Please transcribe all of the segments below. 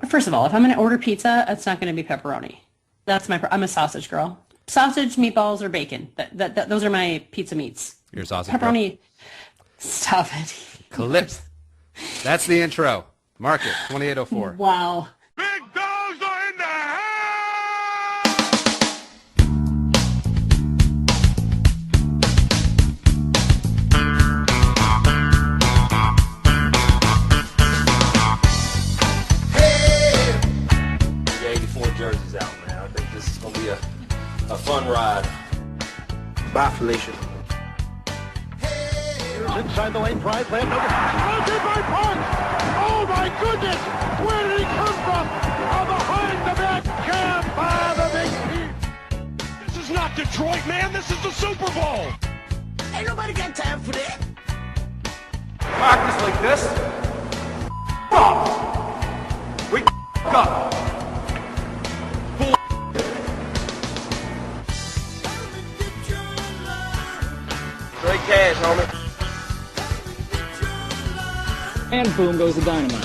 First of all, if I'm going to order pizza, it's not going to be pepperoni. I'm a sausage girl. Sausage, meatballs, or bacon. Those are my pizza meats. You're a sausage Pepperoni. girl. Stop it. Clips. That's the intro. Mark it. 2804. Wow. Big dogs are in the house! Hey! Get your 84 jerseys out, man. I think this is going to be a fun ride. Bye, Felicia. Inside the lane, Parise, left over. Rounded by Park! Oh my goodness! Where did he come from? Behind the back jam by the big team. This is not Detroit, man. This is the Super Bowl. Ain't nobody got time for that. Practice like this? Up. We up. Straight cash, homie. And boom goes the dynamite.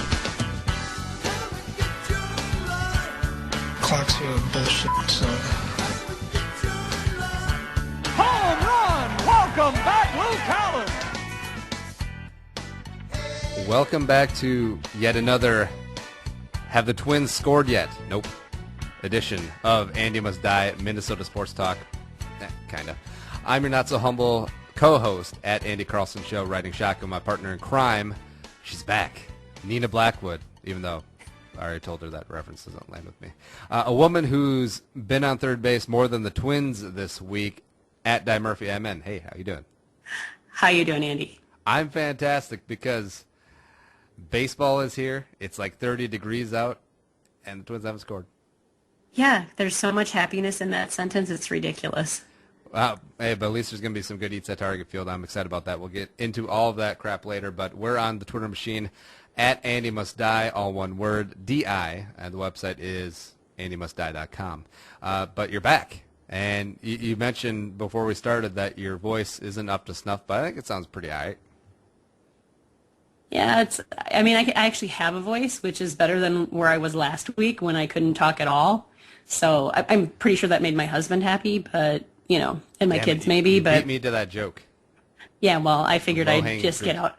Clock's here bullshit, so. Home run! Welcome back, Lou Collins. Welcome back to yet another Have the Twins Scored Yet? Nope. Edition of Andy Must Die, Minnesota Sports Talk. Kinda. I'm your not-so-humble co-host at Andy Carlson Show, Riding Shotgun, my partner in crime. She's back. Nina Blackwood, even though I already told her that reference doesn't land with me. A woman who's been on third base more than the Twins this week, at Die Murphy MN. Hey, how you doing? How you doing, Andy? I'm fantastic because baseball is here. It's like 30 degrees out, and the Twins haven't scored. Yeah, there's so much happiness in that sentence. It's ridiculous. Hey, but at least there's going to be some good eats at Target Field. I'm excited about that. We'll get into all of that crap later, but we're on the Twitter machine at Andy Must Die, all one word, D-I, and the website is andymustdie.com. But you're back, and you mentioned before we started that your voice isn't up to snuff, but I think it sounds pretty all right. Yeah, I actually have a voice, which is better than where I was last week when I couldn't talk at all. So I'm pretty sure that made my husband happy, but, you know, and my kids maybe. You but beat me to that joke. Yeah, well, I figured I'd just fruit. get out.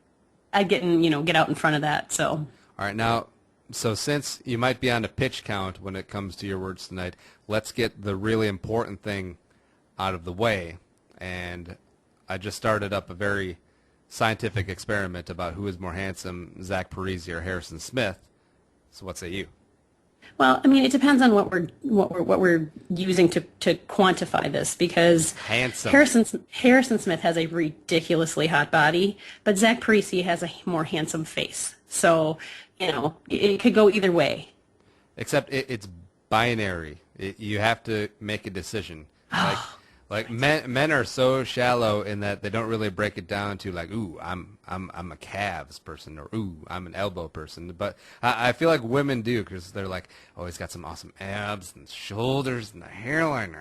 I'd get out in front of that. So. All right, now, so since you might be on a pitch count when it comes to your words tonight, let's get the really important thing out of the way. And I just started up a very scientific experiment about who is more handsome, Zach Parise or Harrison Smith. So what say you? Well, I mean, it depends on what we're using to quantify this, because Handsome. Harrison Smith has a ridiculously hot body, but Zach Parise has a more handsome face. So, it could go either way. Except it's binary. You have to make a decision. Like men are so shallow in that they don't really break it down to like, ooh, I'm a calves person, or ooh, I'm an elbow person. But I feel like women do, because they're like, oh, he's got some awesome abs and shoulders and the hairline.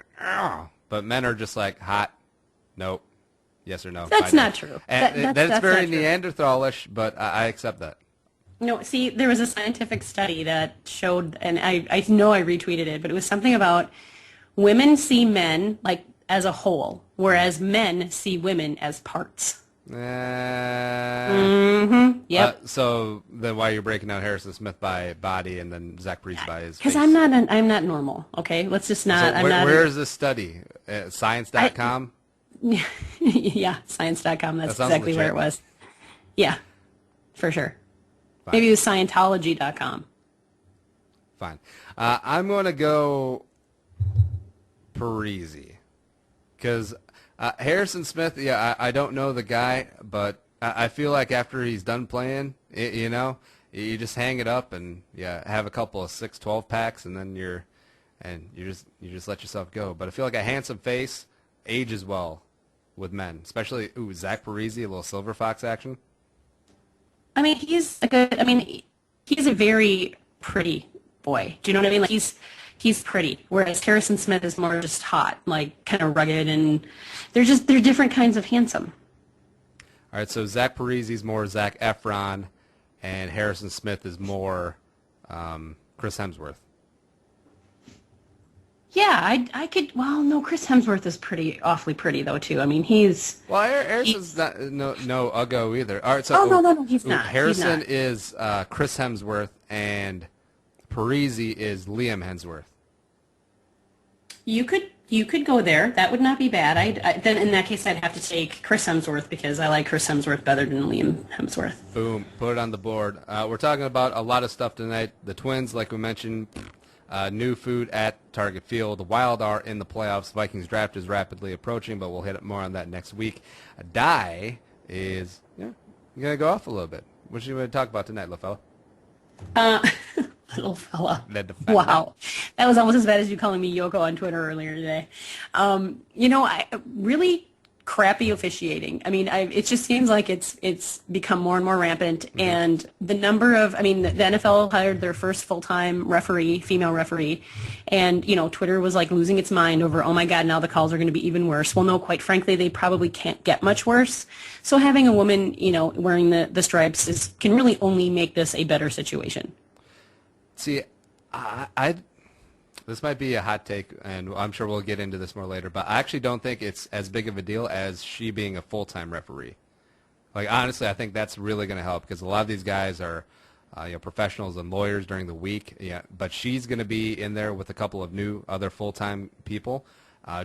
But men are just like, hot, nope, yes or no. That's not true. And that's very Neanderthalish, but I accept that. No, see, there was a scientific study that showed, and I know I retweeted it, but it was something about women see men like as a whole, whereas men see women as parts. Yep. So then why are you breaking down Harrison Smith by body and then Zach Parise by his Because face? I'm not normal, okay? Let's just not. So where is this study? Science.com? Yeah, science.com. That's exactly where it was. Yeah, for sure. Fine. Maybe it was Scientology.com. Fine. I'm going to go Parise. Because Harrison Smith, yeah, I don't know the guy, but I feel like after he's done playing, you just hang it up and have a couple of 6, 12 packs, and then you just let yourself go. But I feel like a handsome face ages well with men, especially Zach Parise, a little Silver Fox action. I mean, he's a very pretty boy. Do you know what I mean? Like he's pretty, whereas Harrison Smith is more just hot, like kind of rugged, and they're different kinds of handsome. All right, so Zach Parise is more Zac Efron, and Harrison Smith is more Chris Hemsworth. Yeah, I could. Well, no, Chris Hemsworth is awfully pretty though too. I mean, Well, Harrison's not no Uggo either. All right, so Oh no, he's not. Harrison He's not. is Chris Hemsworth, and Parise is Liam Hemsworth. You could go there. That would not be bad. Then in that case, I'd have to take Chris Hemsworth because I like Chris Hemsworth better than Liam Hemsworth. Boom, put it on the board. We're talking about a lot of stuff tonight. The Twins, like we mentioned, new food at Target Field. The Wild are in the playoffs. Vikings draft is rapidly approaching, but we'll hit more on that next week. Die is you're gonna go off a little bit. What you want to talk about tonight, little fella? Little fella. Fella. Wow. That was almost as bad as you calling me Yoko on Twitter earlier today. I really crappy officiating. I mean, it just seems like it's become more and more rampant. Mm-hmm. And the number of, the NFL hired their first full-time female referee. And, Twitter was like losing its mind over, oh my God, now the calls are going to be even worse. Well, no, quite frankly, they probably can't get much worse. So having a woman, wearing the stripes can really only make this a better situation. See, this might be a hot take, and I'm sure we'll get into this more later, but I actually don't think it's as big of a deal as she being a full-time referee. Like, honestly, I think that's really going to help because a lot of these guys are professionals and lawyers during the week, but she's going to be in there with a couple of new other full-time people,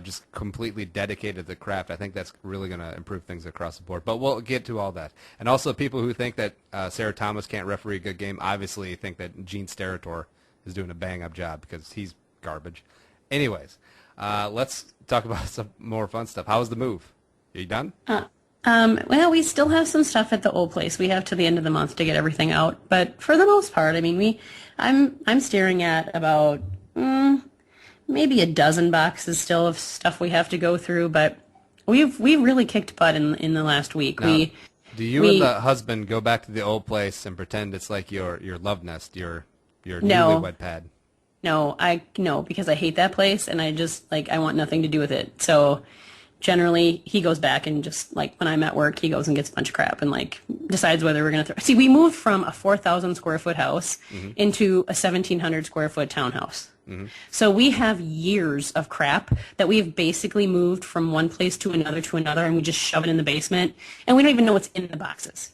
just completely dedicated to the craft. I think that's really going to improve things across the board, but we'll get to all that. And also people who think that Sarah Thomas can't referee a good game obviously think that Gene Steratore is doing a bang-up job because he's garbage. Anyways, let's talk about some more fun stuff. How was the move? Are you done? Well, we still have some stuff at the old place. We have to the end of the month to get everything out, but for the most part, I'm staring at about maybe a dozen boxes still of stuff we have to go through, but we've really kicked butt in the last week. Now, do you and the husband go back to the old place and pretend it's like your love nest, your newlywed pad? No, because I hate that place and I just I want nothing to do with it. So generally he goes back and just when I'm at work, he goes and gets a bunch of crap and decides whether we're going to see, we moved from a 4,000 square foot house into a 1,700 square foot townhouse. Mm-hmm. So we have years of crap that we've basically moved from one place to another and we just shove it in the basement and we don't even know what's in the boxes.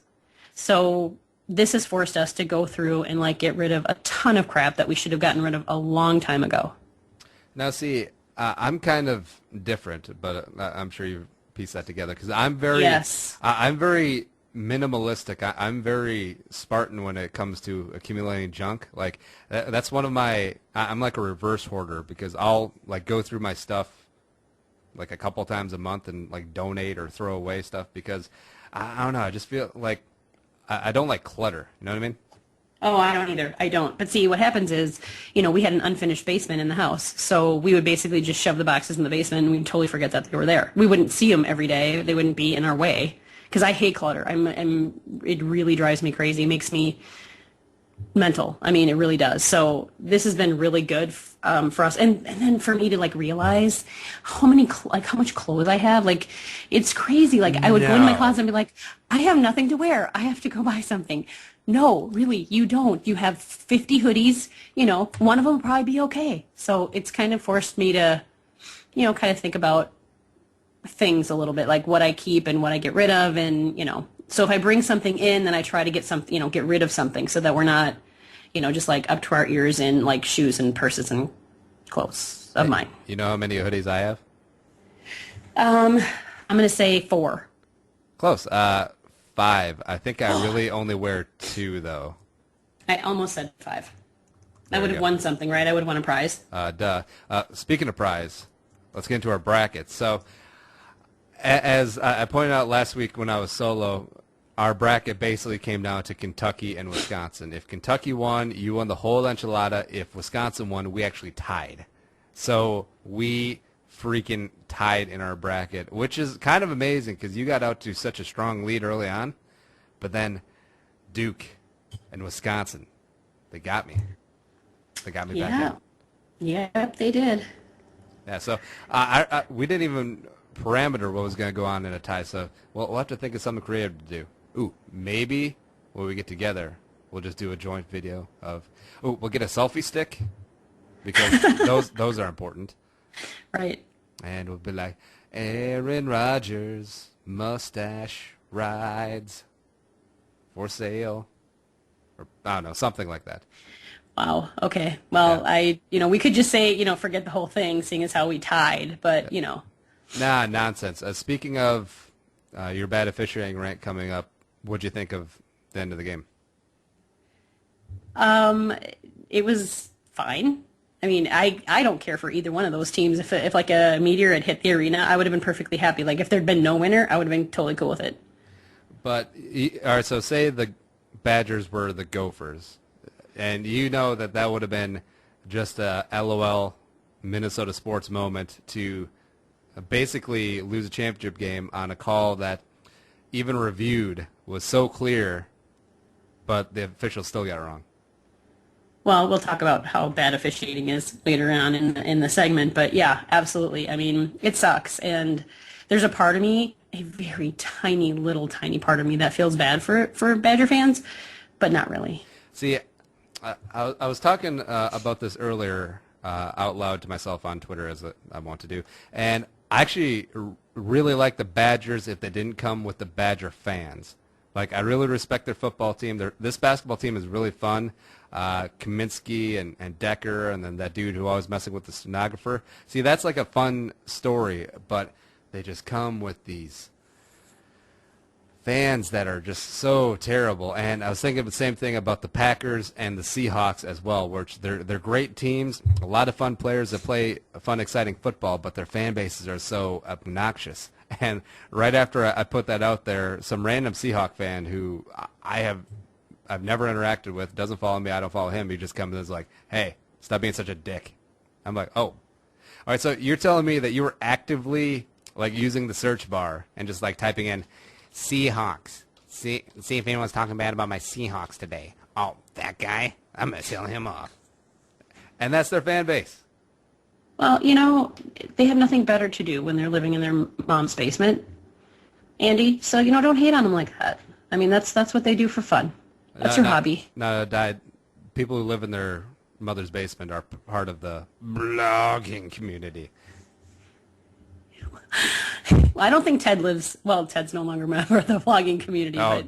So this has forced us to go through and get rid of a ton of crap that we should have gotten rid of a long time ago. Now, see, I'm kind of different, but I'm sure you've pieced that together because I'm very, I'm very minimalistic. I'm very Spartan when it comes to accumulating junk. That's one of my. I'm like a reverse hoarder because I'll go through my stuff a couple times a month and donate or throw away stuff because I don't know. I just feel like. I don't like clutter. You know what I mean? Oh, I don't either. I don't. But see, what happens is, we had an unfinished basement in the house. So we would basically just shove the boxes in the basement and we'd totally forget that they were there. We wouldn't see them every day. They wouldn't be in our way. Because I hate clutter. It really drives me crazy. It makes me mental. It really does. So this has been really good for us. And then for me to realize how much clothes I have. It's crazy. I would go in my closet and be like, I have nothing to wear. I have to go buy something. No, really, you don't. You have 50 hoodies. One of them will probably be okay. So it's kind of forced me to, kind of think about things a little bit, like what I keep and what I get rid of. And, so if I bring something in, then I try to get something, get rid of something so that we're not, just up to our ears in shoes and purses and clothes of mine. You know how many hoodies I have? I'm going to say 4. Close. 5. I think I really only wear 2 though. I almost said 5. I would have won something, right? I would have won a prize. Duh. Speaking of prize, let's get into our brackets. So, as I pointed out last week when I was solo, our bracket basically came down to Kentucky and Wisconsin. If Kentucky won, you won the whole enchilada. If Wisconsin won, we actually tied. So we freaking tied in our bracket, which is kind of amazing because you got out to such a strong lead early on. But then Duke and Wisconsin, they got me. They got me back in. Yep, they did. Yeah, so we didn't even parameter what was going to go on in a tie, so we'll have to think of something creative to do. Ooh, maybe when we get together, We'll just do a joint video of. Oh, we'll get a selfie stick because those are important. Right. And we'll be like, Aaron Rodgers mustache rides for sale, or I don't know, something like that. Wow. Okay. Well, Yeah. we could just say, forget the whole thing, seeing as how we tied, but, Nah, nonsense. Speaking of your bad officiating rant coming up, what'd you think of the end of the game? It was fine. I mean, I don't care for either one of those teams. If like a meteor had hit the arena, I would have been perfectly happy. Like if there'd been no winner, I would have been totally cool with it. But all right, so say the Badgers were the Gophers, and that would have been just a LOL Minnesota sports moment to basically lose a championship game on a call that even reviewed was so clear, but the officials still got it wrong. Well, we'll talk about how bad officiating is later on in the segment, but yeah, absolutely. I mean, it sucks, and there's a part of me, a very tiny, little tiny part of me that feels bad for Badger fans, but not really. See, I was talking about this earlier out loud to myself on Twitter, as I want to do, and I actually really like the Badgers if they didn't come with the Badger fans. Like, I really respect their football team. This basketball team is really fun. Kaminsky and Decker, and then that dude who always messing with the stenographer. See, that's like a fun story, but they just come with these fans that are just so terrible. And I was thinking the same thing about the Packers and the Seahawks as well, which they're great teams, a lot of fun players that play fun, exciting football, but their fan bases are so obnoxious. And right after I put that out there, some random Seahawk fan who I've never interacted with, doesn't follow me, I don't follow him, he just comes and is like, hey, stop being such a dick. I'm like, oh. All right, so you're telling me that you were actively like using the search bar and just like typing in Seahawks. See if anyone's talking bad about my Seahawks today. Oh, that guy? I'm going to tell him off. And that's their fan base. Well, they have nothing better to do when they're living in their mom's basement, Andy. So, don't hate on them like that. I mean, that's what they do for fun. That's your hobby. No, people who live in their mother's basement are part of the blogging community. Well, I don't think Ted lives. Well, Ted's no longer a member of the vlogging community, Oh.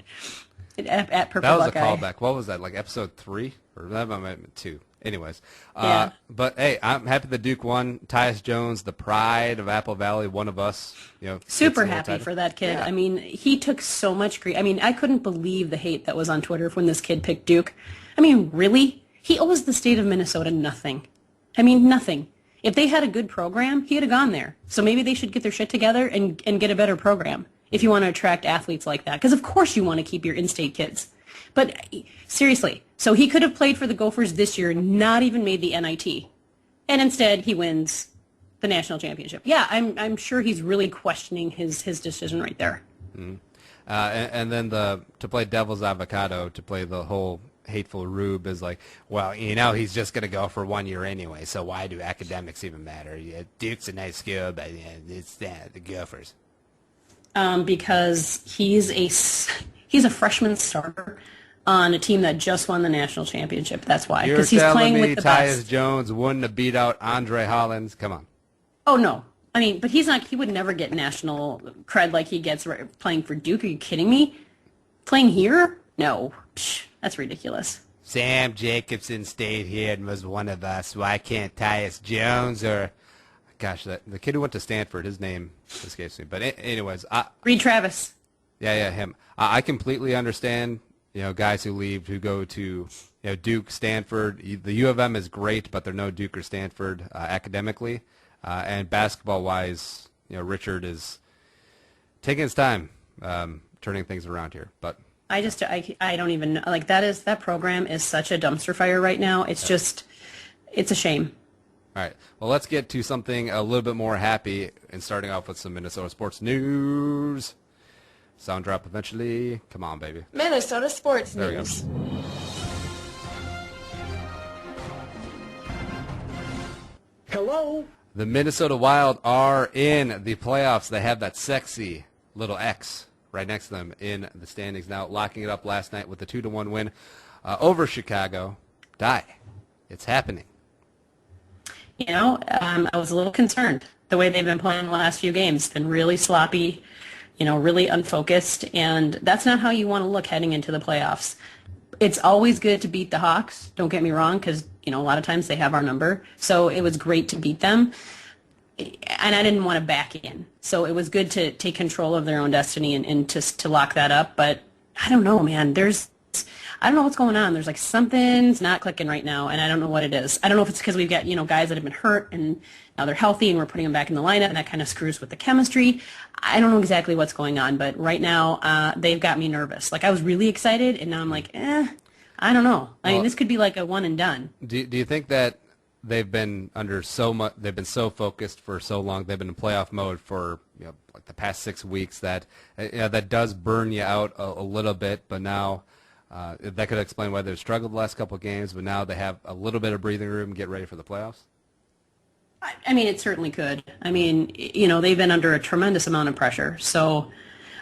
but at Purple That was Buckeye. a callback. What was that, like episode 3? Or that might have been 2. Anyways. Yeah. But, hey, I'm happy the Duke won. Tyus Jones, the pride of Apple Valley, one of us. Super happy for that kid. Yeah. I mean, he took so much grief. I mean, I couldn't believe the hate that was on Twitter when this kid picked Duke. I mean, really? He owes the state of Minnesota nothing. I mean, nothing. If they had a good program, he'd have gone there. So maybe they should get their shit together and get a better program if you want to attract athletes like that. Because of course you want to keep your in-state kids. But seriously, so he could have played for the Gophers this year and not even made the NIT. And instead he wins the national championship. Yeah, I'm sure he's really questioning his decision right there. Mm-hmm. And then to play devil's avocado, to play the whole hateful rube is like, well, he's just going to go for 1 year anyway, so why do academics even matter? Yeah, Duke's a nice school, but it's the Gophers. Because he's a freshman starter on a team that just won the national championship. That's why. You're Because he's telling playing me with the Tyus best. Jones wouldn't have beat out Andre Hollins? Come on. Oh, no. I mean, but he's not. He would never get national cred like he gets playing for Duke. Are you kidding me? Playing here? No. Psh, that's ridiculous. Sam Jacobson stayed here and was one of us. Why can't Tyus Jones or, gosh, the kid who went to Stanford, his name escapes me. But anyways. Reed Travis. Yeah, him. I completely understand, guys who leave, who go to, Duke, Stanford. The U of M is great, but they're no Duke or Stanford academically. And basketball-wise, Richard is taking his time turning things around here. But I don't even know. Like, that program is such a dumpster fire right now. It's just, it's a shame. All right. Well, let's get to something a little bit more happy and starting off with some Minnesota sports news. Sound drop eventually. Come on, baby. Minnesota sports There news. we go. Hello? The Minnesota Wild are in the playoffs. They have that sexy little X right next to them in the standings now, locking it up last night with a 2-1 win over Chicago. It's happening. I was a little concerned. The way they've been playing the last few games, been really sloppy, really unfocused, and that's not how you want to look heading into the playoffs. It's always good to beat the Hawks, don't get me wrong, because, a lot of times they have our number. So it was great to beat them, and I didn't want to back in. So it was good to take control of their own destiny and to lock that up. But I don't know, man. I don't know what's going on. There's like something's not clicking right now, and I don't know what it is. I don't know if it's because we've got, guys that have been hurt and now they're healthy and we're putting them back in the lineup, and that kind of screws with the chemistry. I don't know exactly what's going on, but right now they've got me nervous. Like, I was really excited, and now I'm like, I don't know. I mean, this could be like a one and done. Do you think that they've been under so much? They've been so focused for so long. They've been in playoff mode for like the past 6 weeks that that does burn you out a little bit. But now that could explain why they've struggled the last couple of games. But now they have a little bit of breathing room and get ready for the playoffs. I mean, it certainly could. I mean, they've been under a tremendous amount of pressure, so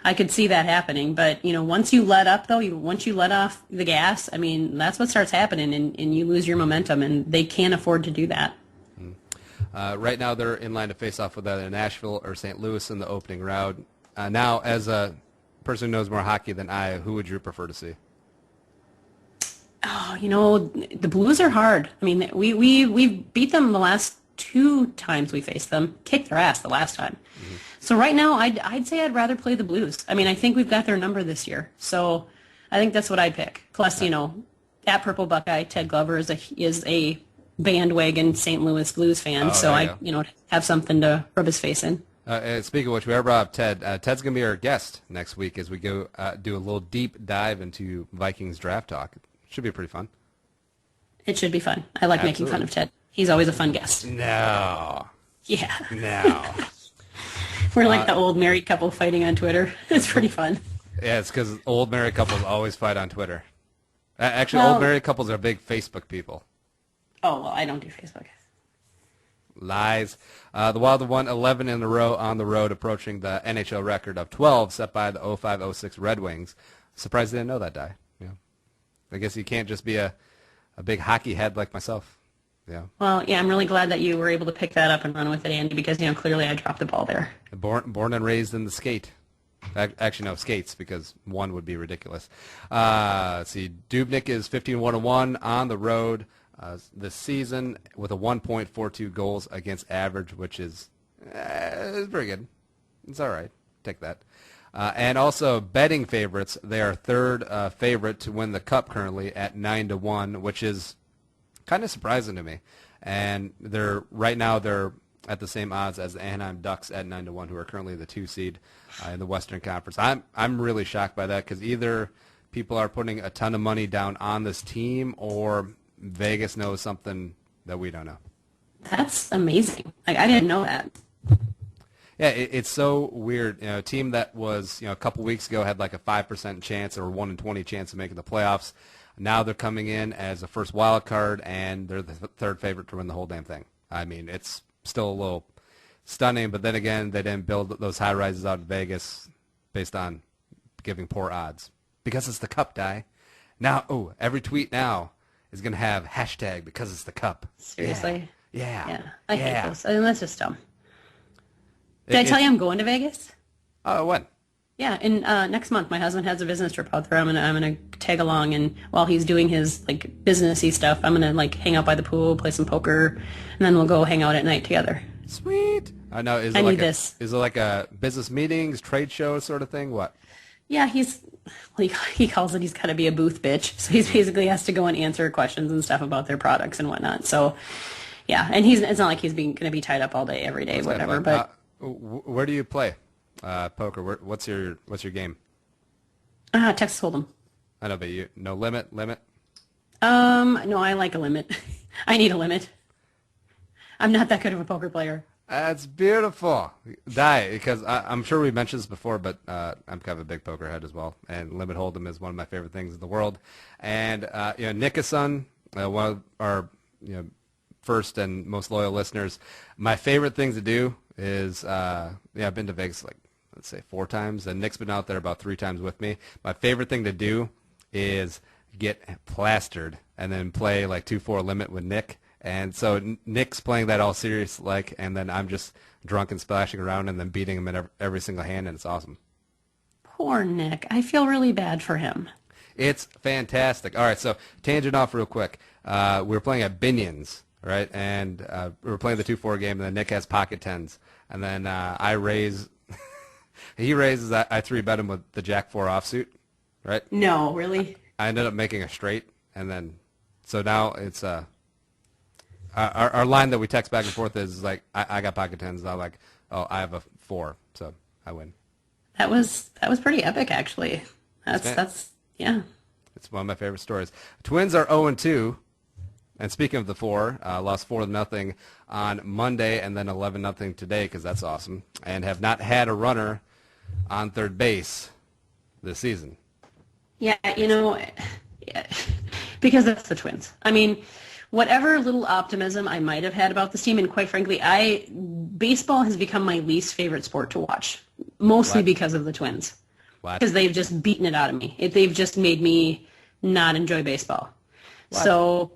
I could see that happening. But, once you let up, though, once you let off the gas, I mean, that's what starts happening, and you lose your momentum, and they can't afford to do that. Right now, they're in line to face off with either Nashville or St. Louis in the opening round. Now, as a person who knows more hockey than I, who would you prefer to see? Oh, the Blues are hard. I mean, we beat them the last 2 times we faced them, kicked their ass the last time. Mm-hmm. So right now, I'd say I'd rather play the Blues. I mean, I think we've got their number this year, so I think that's what I'd pick. Plus, at Purple Buckeye, Ted Glover is a bandwagon St. Louis Blues fan, I have something to rub his face in. Speaking of which, we are brought up Ted. Ted's going to be our guest next week as we go do a little deep dive into Vikings draft talk. Should be pretty fun. It should be fun. I like making fun of Ted. He's always a fun guest. No. Yeah. No. We're like the old married couple fighting on Twitter. It's pretty fun. Yeah, it's because old married couples always fight on Twitter. Actually, old married couples are big Facebook people. Oh, well, I don't do Facebook. Lies. The Wild have won 11 in a row on the road, approaching the NHL record of 12 set by the 05-06 Red Wings. Surprised they didn't know that, Di. I guess you can't just be a big hockey head like myself. Yeah. Well, yeah, I'm really glad that you were able to pick that up and run with it, Andy, because, clearly I dropped the ball there. Born and raised in the skate. Actually, no, skates, because one would be ridiculous. Let's see. Dubnyk is 15-1-1 on the road this season with a 1.42 goals against average, which is pretty good. It's all right. Take that. And also betting favorites. They are third favorite to win the Cup currently at 9-1, which is kind of surprising to me. And right now they're at the same odds as the Anaheim Ducks at 9-1, who are currently the 2 seed in the Western Conference. I'm really shocked by that because either people are putting a ton of money down on this team or Vegas knows something that we don't know. That's amazing. I didn't know that. Yeah, it's so weird. A team that was a couple weeks ago had like a 5% chance or 1 in 20 chance of making the playoffs. Now they're coming in as a first wild card, and they're the third favorite to win the whole damn thing. I mean, it's still a little stunning, but then again, they didn't build those high rises out in Vegas based on giving poor odds. Because it's the Cup, Di. Now, every tweet now is going to have hashtag because it's the Cup. Seriously? Yeah. I hate those. I mean, that's just dumb. Did I tell you I'm going to Vegas? When? Yeah, in next month. My husband has a business trip out there. I'm gonna tag along, and while he's doing his like businessy stuff, I'm gonna like hang out by the pool, play some poker, and then we'll go hang out at night together. Sweet. I know. Is it like a business meetings, trade show sort of thing? What? Yeah, he calls it. He's got to be a booth bitch. So he's basically has to go and answer questions and stuff about their products and whatnot. So yeah, and it's not like he's gonna be tied up all day every day, whatever. But where do you play poker? What's your game? Texas Hold'em. I know, but no limit. No, I like a limit. I need a limit. I'm not that good of a poker player. That's beautiful, Di. Because I'm sure we mentioned this before, but I'm kind of a big poker head as well, and limit hold'em is one of my favorite things in the world. And Nickason, one of our first and most loyal listeners, my favorite things to do is I've been to Vegas like let's say 4 times, and Nick's been out there about 3 times with me. My favorite thing to do is get plastered and then play like 2-4 limit with Nick. And so Nick's playing that all serious like, and then I'm just drunk and splashing around and then beating him in every single hand, and it's awesome. Poor Nick. I feel really bad for him. It's fantastic. All right, so tangent off real quick. We were playing at Binion's, right? And we were playing the 2-4 game, and then Nick has pocket tens. And then I raise, he raises, I 3-bet him with the Jack 4 offsuit, right? No, really? I ended up making a straight, and then, so now it's, our line that we text back and forth is like, I got pocket tens, and I'm like, oh, I have a 4, so I win. That was pretty epic, actually. That's yeah. It's one of my favorite stories. Twins are 0-2, and speaking of the 4, lost 4-0 on Monday, and then 11-0 today, because that's awesome, and have not had a runner on third base this season. Yeah, because that's the Twins. I mean, whatever little optimism I might have had about this team, and quite frankly, baseball has become my least favorite sport to watch, mostly because of the Twins. Because they've just beaten it out of me. They've just made me not enjoy baseball. What? So,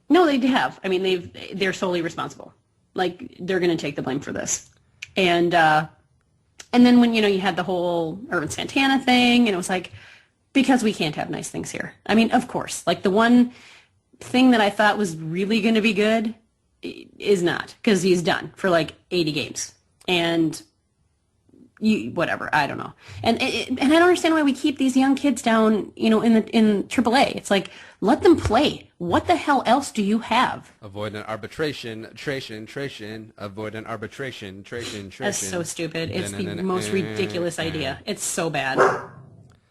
no, they have. I mean, they're solely responsible. Like, they're going to take the blame for this. And then when, you had the whole Ervin Santana thing, and it was like, because we can't have nice things here. I mean, of course. Like, the one thing that I thought was really going to be good is not, because he's done for like 80 games. And whatever, I don't know. And I don't understand why we keep these young kids down, in AAA. It's like, let them play. What the hell else do you have? Avoid an arbitration, avoid an arbitration, That's so stupid. It's the most ridiculous idea. It's so bad.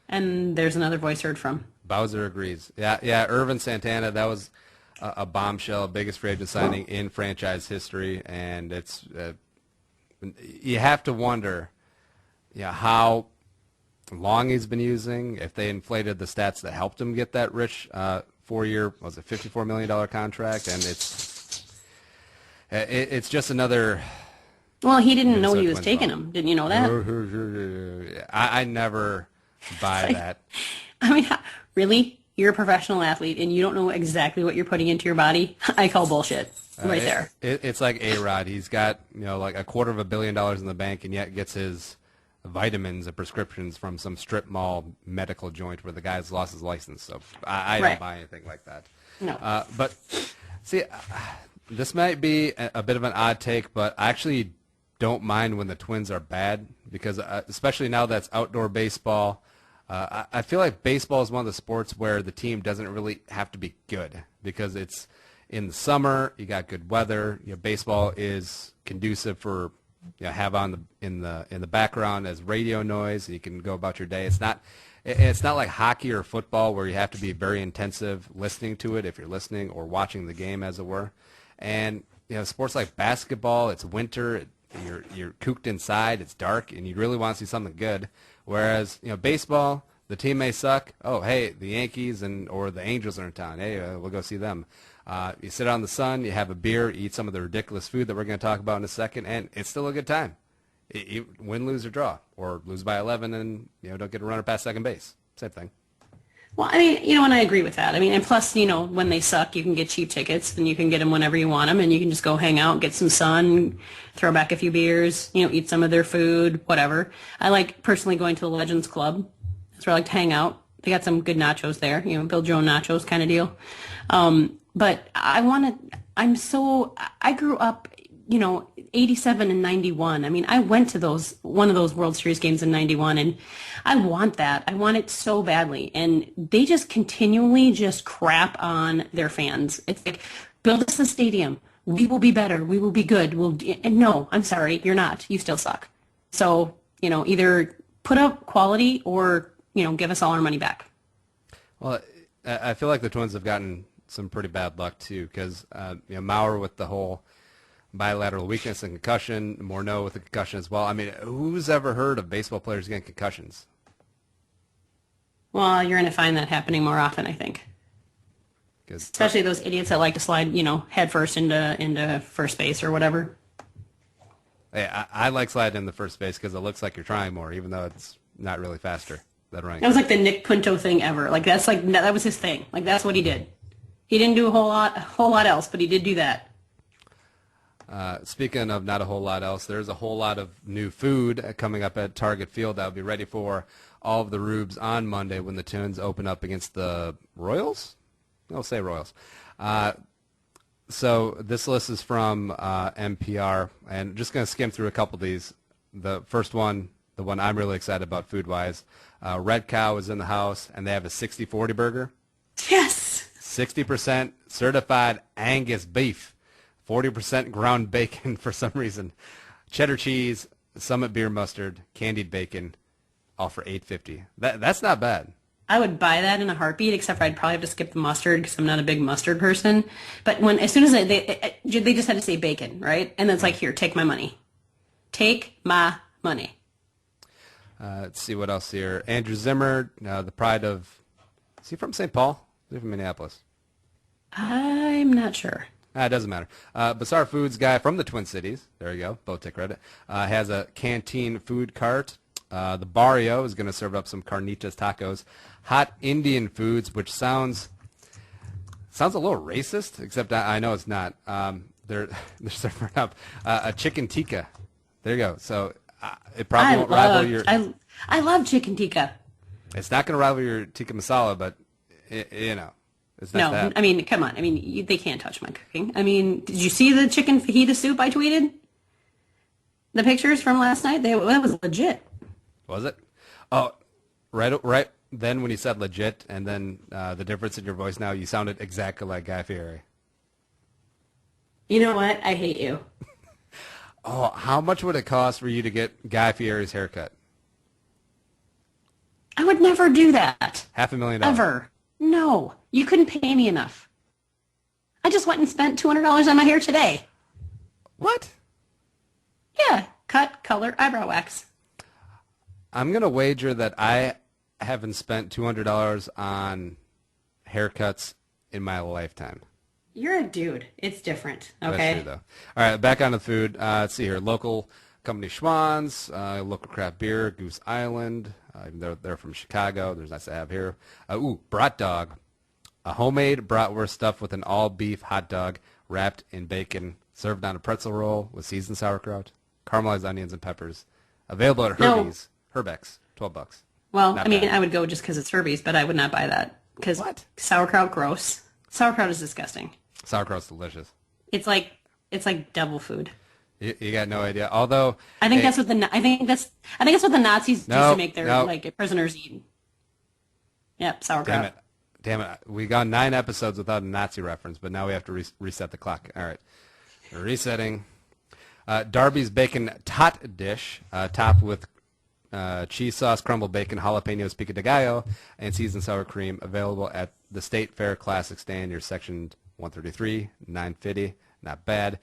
And there's another voice heard from. Bowser agrees. Yeah, Ervin Santana, that was a bombshell, biggest free agent signing in franchise history, and it's you have to wonder how long he's been using, if they inflated the stats that helped him get that rich 4-year, was it $54 million contract, and it's just another... Well, he didn't know he was taking him. Didn't you know that? I never buy that. I mean, really? You're a professional athlete, and you don't know exactly what you're putting into your body? I call bullshit right there. It's like A-Rod. He's got, like $250 million in the bank, and yet gets his vitamins and prescriptions from some strip mall medical joint where the guy's lost his license. So I don't buy anything like that. No. But see, this might be a bit of an odd take, but I actually don't mind when the Twins are bad, because especially now that's outdoor baseball. I feel like baseball is one of the sports where the team doesn't really have to be good, because it's in the summer, you got good weather. Baseball is conducive for have on in the background as radio noise, and you can go about your day. It's not like hockey or football where you have to be very intensive listening to it if you're listening, or watching the game, as it were. And sports like basketball, it's winter, you're cooped inside, it's dark, and you really want to see something good. Whereas baseball, the team may suck. Oh, hey, the Yankees or the Angels are in town. Hey, we'll go see them. You sit out in the sun, you have a beer, eat some of the ridiculous food that we're going to talk about in a second, and it's still a good time. You win, lose, or draw, or lose by 11 and don't get a runner past second base. Same thing. Well, I mean, and I agree with that. I mean, and plus, when they suck, you can get cheap tickets, and you can get them whenever you want them, and you can just go hang out, get some sun, throw back a few beers, eat some of their food, whatever. I like personally going to the Legends Club. That's where I like to hang out. They got some good nachos there, Bill Joe nachos kind of deal. But I grew up, 87 and 91. I mean, I went to one of those World Series games in 91, and I want that. I want it so badly. And they just continually just crap on their fans. It's like, build us a stadium. We will be better. We will be good. And no, I'm sorry, you're not. You still suck. So, either put up quality or, give us all our money back. Well, I feel like the Twins have gotten some pretty bad luck too, because Maurer with the whole bilateral weakness and concussion, Morneau with the concussion as well. I mean, who's ever heard of baseball players getting concussions? Well, you're going to find that happening more often, I think. Especially those idiots that like to slide, head first into first base or whatever. Hey, I like sliding in the first base because it looks like you're trying more, even though it's not really faster. that running. That was like the Nick Punto thing ever. Like that was his thing. Like that's what he did. He didn't do a whole lot else, but he did do that. Speaking of not a whole lot else, there's a whole lot of new food coming up at Target Field that will be ready for all of the Rubes on Monday when the Twins open up against the Royals. I'll say Royals. So this list is from NPR, and just going to skim through a couple of these. The first one, the one I'm really excited about food-wise, Red Cow is in the house, and they have a 60-40 burger. Yes. 60% certified Angus beef, 40% ground bacon for some reason, cheddar cheese, Summit beer mustard, candied bacon, all for $8.50. That's not bad. I would buy that in a heartbeat, except for I'd probably have to skip the mustard because I'm not a big mustard person. But as soon as they just had to say bacon, right? And then it's like, here, take my money. Take my money. Let's see what else here. Andrew Zimmer, the pride of, is he from St. Paul? Is he from Minneapolis? I'm not sure. It doesn't matter. Bazaar Foods guy from the Twin Cities, there you go, both take credit, has a canteen food cart. The Barrio is going to serve up some carnitas tacos. Hot Indian Foods, which sounds a little racist, except I know it's not. They're serving up a chicken tikka. There you go. So it probably won't rival your... I love chicken tikka. It's not going to rival your tikka masala, but, you know. It's not that. I mean, come on. I mean, they can't touch my cooking. I mean, did you see the chicken fajita soup I tweeted? The pictures from last night? That was legit. Was it? Oh, right then when you said legit, and then the difference in your voice now, you sounded exactly like Guy Fieri. You know what? I hate you. Oh, how much would it cost for you to get Guy Fieri's haircut? I would never do that. $500,000. Ever. No. You couldn't pay me enough. I just went and spent $200 on my hair today. What? Yeah. Cut, color, eyebrow wax. I'm going to wager that I haven't spent $200 on haircuts in my lifetime. You're a dude. It's different. Okay. That's true, though. All right, back on the food. Let's see here. Local company Schwann's, local craft beer, Goose Island. They're from Chicago. There's nice to have here. Brat Dog. A homemade bratwurst stuffed with an all-beef hot dog wrapped in bacon, served on a pretzel roll with seasoned sauerkraut, caramelized onions, and peppers. Available at Herbie's. Herbeck's, $12. Well, Not I mean, bad. I would go just because it's Herbie's, but I would not buy that. Because What? sauerkraut, gross. Sauerkraut is disgusting. Sauerkraut's delicious. It's like devil food. You got no idea. Although I think that's what the Nazis used No, to make their no. like prisoners eat. Yep, sauerkraut. Damn it. We got 9 episodes without a Nazi reference, but now we have to reset the clock. All right. Resetting. Darby's Bacon Tot Dish, topped with cheese sauce, crumbled bacon, jalapenos, pico de gallo, and seasoned sour cream. Available at the State Fair Classic Stand. Your section 133, $9.50. Not bad.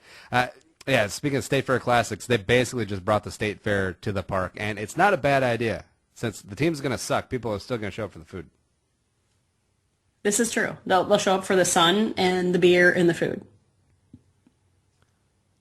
Yeah, speaking of State Fair Classics, they basically just brought the State Fair to the park, and it's not a bad idea. Since the team's going to suck, people are still going to show up for the food. This is true. They'll show up for the sun and the beer and the food.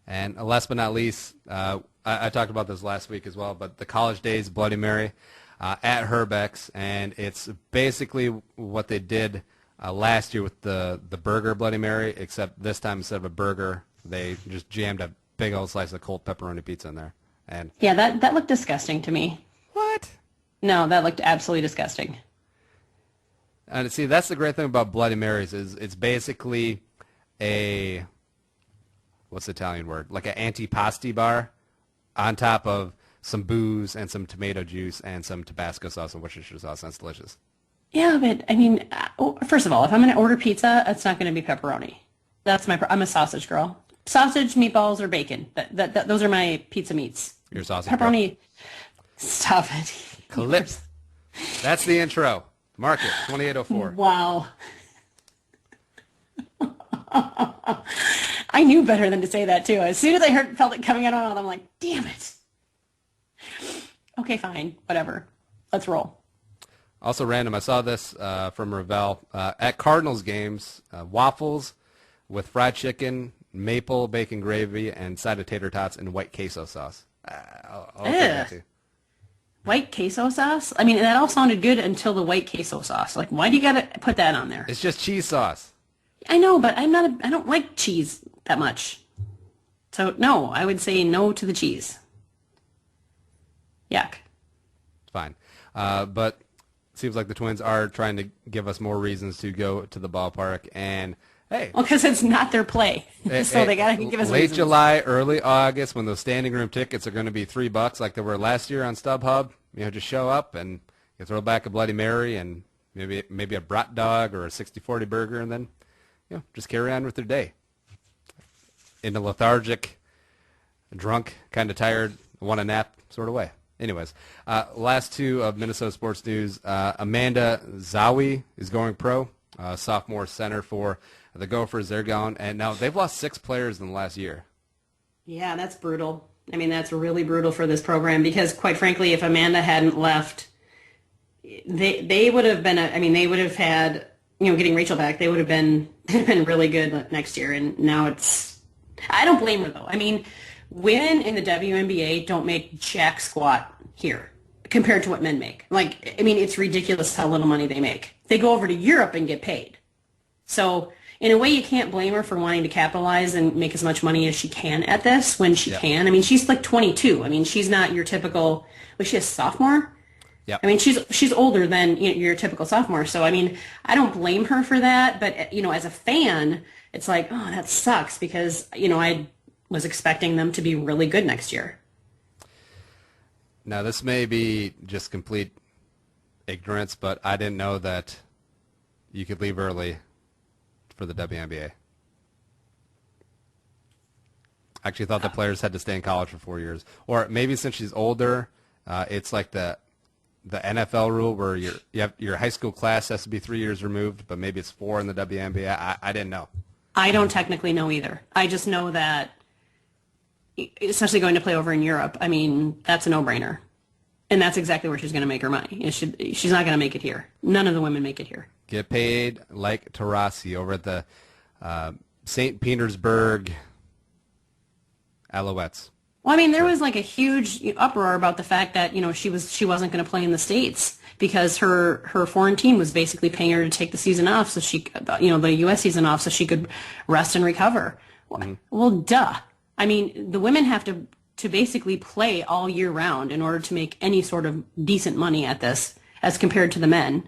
And last but not least, I talked about this last week as well, but the College Days Bloody Mary at Herbeck's, and it's basically what they did last year with the burger Bloody Mary, except this time instead of a burger, they just jammed a big old slice of cold pepperoni pizza in there. And Yeah, that looked disgusting to me. what? No, that looked absolutely disgusting. And see, that's the great thing about Bloody Marys is it's basically a, what's the Italian word? Like an antipasti bar on top of some booze and some tomato juice and some Tabasco sauce and Worcestershire sauce. That's delicious. Yeah, but I mean, first of all, if I'm going to order pizza, it's not going to be pepperoni. I'm a sausage girl. Sausage, meatballs, or bacon. Those are my pizza meats. Your sausage Pepperoni. Girl. Stop it. Clips. That's the intro. Mark it. 2804. Wow. I knew better than to say that too. As soon as I felt it coming out of my mouth, I'm like, damn it. Okay, fine, whatever. Let's roll. Also random, I saw this from Ravel. At Cardinals games, waffles with fried chicken, maple bacon gravy, and side of tater tots and white queso sauce. I'll take that too. White queso sauce? I mean, that all sounded good until the white queso sauce. Like, why do you gotta put that on there? It's just cheese sauce. I know, but I don't like cheese that much. So, no, I would say no to the cheese. Yuck. Fine. But it seems like the Twins are trying to give us more reasons to go to the ballpark. And, hey. Well, because it's not their play. So they got to give us late reasons. July, early August, when those standing room tickets are going to be $3 like they were last year on StubHub, just show up and you throw back a Bloody Mary and maybe a brat dog or a 60-40 burger, and then just carry on with their day in a lethargic, drunk, kind of tired, want a nap sort of way. Anyways, last two of Minnesota sports news. Amanda Zahui is going pro, sophomore center for the Gophers. They're gone, and now they've lost 6 players in the last year. Yeah, that's brutal. I mean, that's really brutal for this program because, quite frankly, if Amanda hadn't left, they would have been. They would have had, getting Rachel back. They would have been really good next year. And now it's. I don't blame her though. I mean, women in the WNBA don't make jack squat here compared to what men make. It's ridiculous how little money they make. They go over to Europe and get paid. So in a way, you can't blame her for wanting to capitalize and make as much money as she can at this when she can. I mean, she's like 22. I mean, she's not your typical. Was she a sophomore? Yeah. I mean, she's older than your typical sophomore. So I mean, I don't blame her for that. But as a fan, it's like, oh, that sucks because I was expecting them to be really good next year. Now, this may be just complete ignorance, but I didn't know that you could leave early for the WNBA. I actually thought the players had to stay in college for 4 years. Or maybe since she's older, it's like the NFL rule where your high school class has to be 3 years removed, but maybe it's 4 in the WNBA. I didn't know. I don't technically know either. I just know that, especially going to play over in Europe, I mean, that's a no-brainer. And that's exactly where she's going to make her money. She's not going to make it here. None of the women make it here. Get paid like Parise over at the St. Petersburg Alouettes. Well, I mean, there was like a huge uproar about the fact that, she wasn't going to play in the States because her foreign team was basically paying her to take the season off so she, the U.S. season off so she could rest and recover. Well, duh. I mean, the women have to basically play all year round in order to make any sort of decent money at this as compared to the men.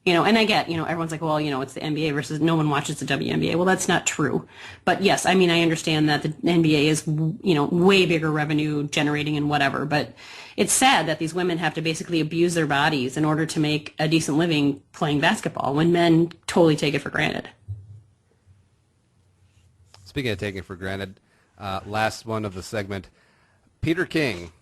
And I get, everyone's like, well, it's the NBA versus no one watches the WNBA. Well, that's not true. But yes, I mean, I understand that the NBA is, way bigger revenue generating and whatever. But it's sad that these women have to basically abuse their bodies in order to make a decent living playing basketball when men totally take it for granted. Speaking of taking it for granted, last one of the segment, Peter King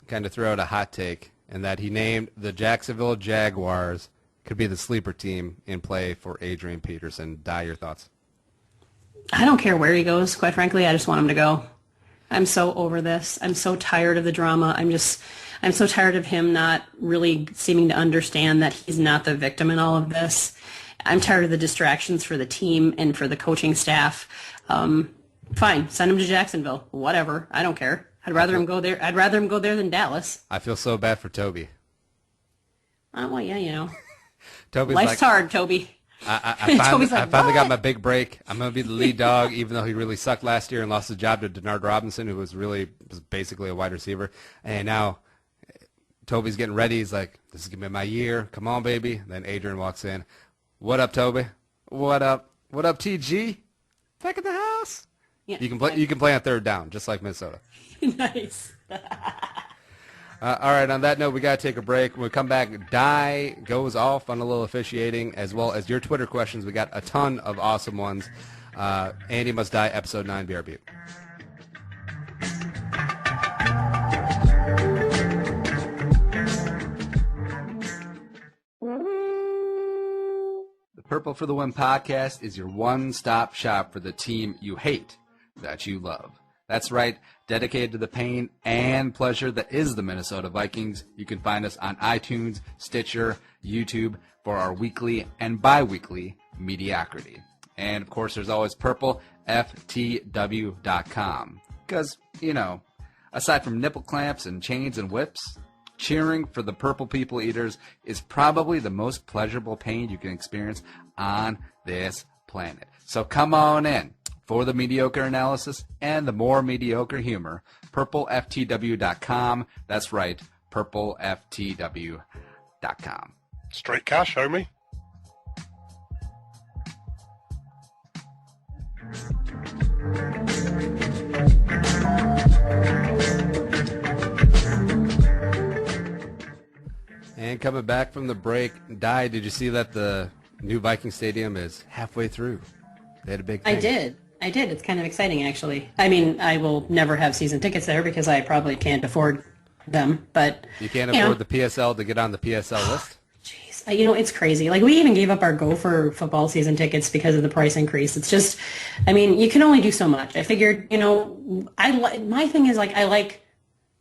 kind of threw out a hot take in that he named the Jacksonville Jaguars could be the sleeper team in play for Adrian Peterson. Your thoughts? I don't care where he goes, quite frankly. I just want him to go. I'm so over this. I'm so tired of the drama. I'm so tired of him not really seeming to understand that he's not the victim in all of this. I'm tired of the distractions for the team and for the coaching staff. Fine, send him to Jacksonville. Whatever. I don't care. I'd rather him go there. I'd rather him go there than Dallas. I feel so bad for Toby. Well, yeah, Toby's life's hard, Toby. I finally got my big break. I'm going to be the lead dog, even though he really sucked last year and lost his job to Denard Robinson, who was basically a wide receiver. And now Toby's getting ready. He's like, this is going to be my year. Come on, baby. Then Adrian walks in. What up, Toby? What up? What up, TG? Back in the house. Yeah. You can play on third down, just like Minnesota. Nice. All right, on that note, we got to take a break. When we come back, Di goes off on a little officiating, as well as your Twitter questions. We got a ton of awesome ones. Andy Must Die, Episode 9, BRB. The Purple for the Win podcast is your one-stop shop for the team you hate that you love. That's right, dedicated to the pain and pleasure that is the Minnesota Vikings. You can find us on iTunes, Stitcher, YouTube for our weekly and bi-weekly mediocrity. And, of course, there's always purpleftw.com. Because, aside from nipple clamps and chains and whips, cheering for the Purple People Eaters is probably the most pleasurable pain you can experience on this planet. So come on in for the mediocre analysis and the more mediocre humor. PurpleFTW.com. That's right, PurpleFTW.com. Straight cash, homie. And coming back from the break, Di, did you see that the new Viking Stadium is halfway through? They had a big thing. I did. It's kind of exciting, actually. I mean, I will never have season tickets there because I probably can't afford them. But you can't afford the PSL to get on the PSL list? Jeez, it's crazy. Like, we even gave up our Gopher football season tickets because of the price increase. It's just, I mean, you can only do so much. I figured, my thing is, like, I like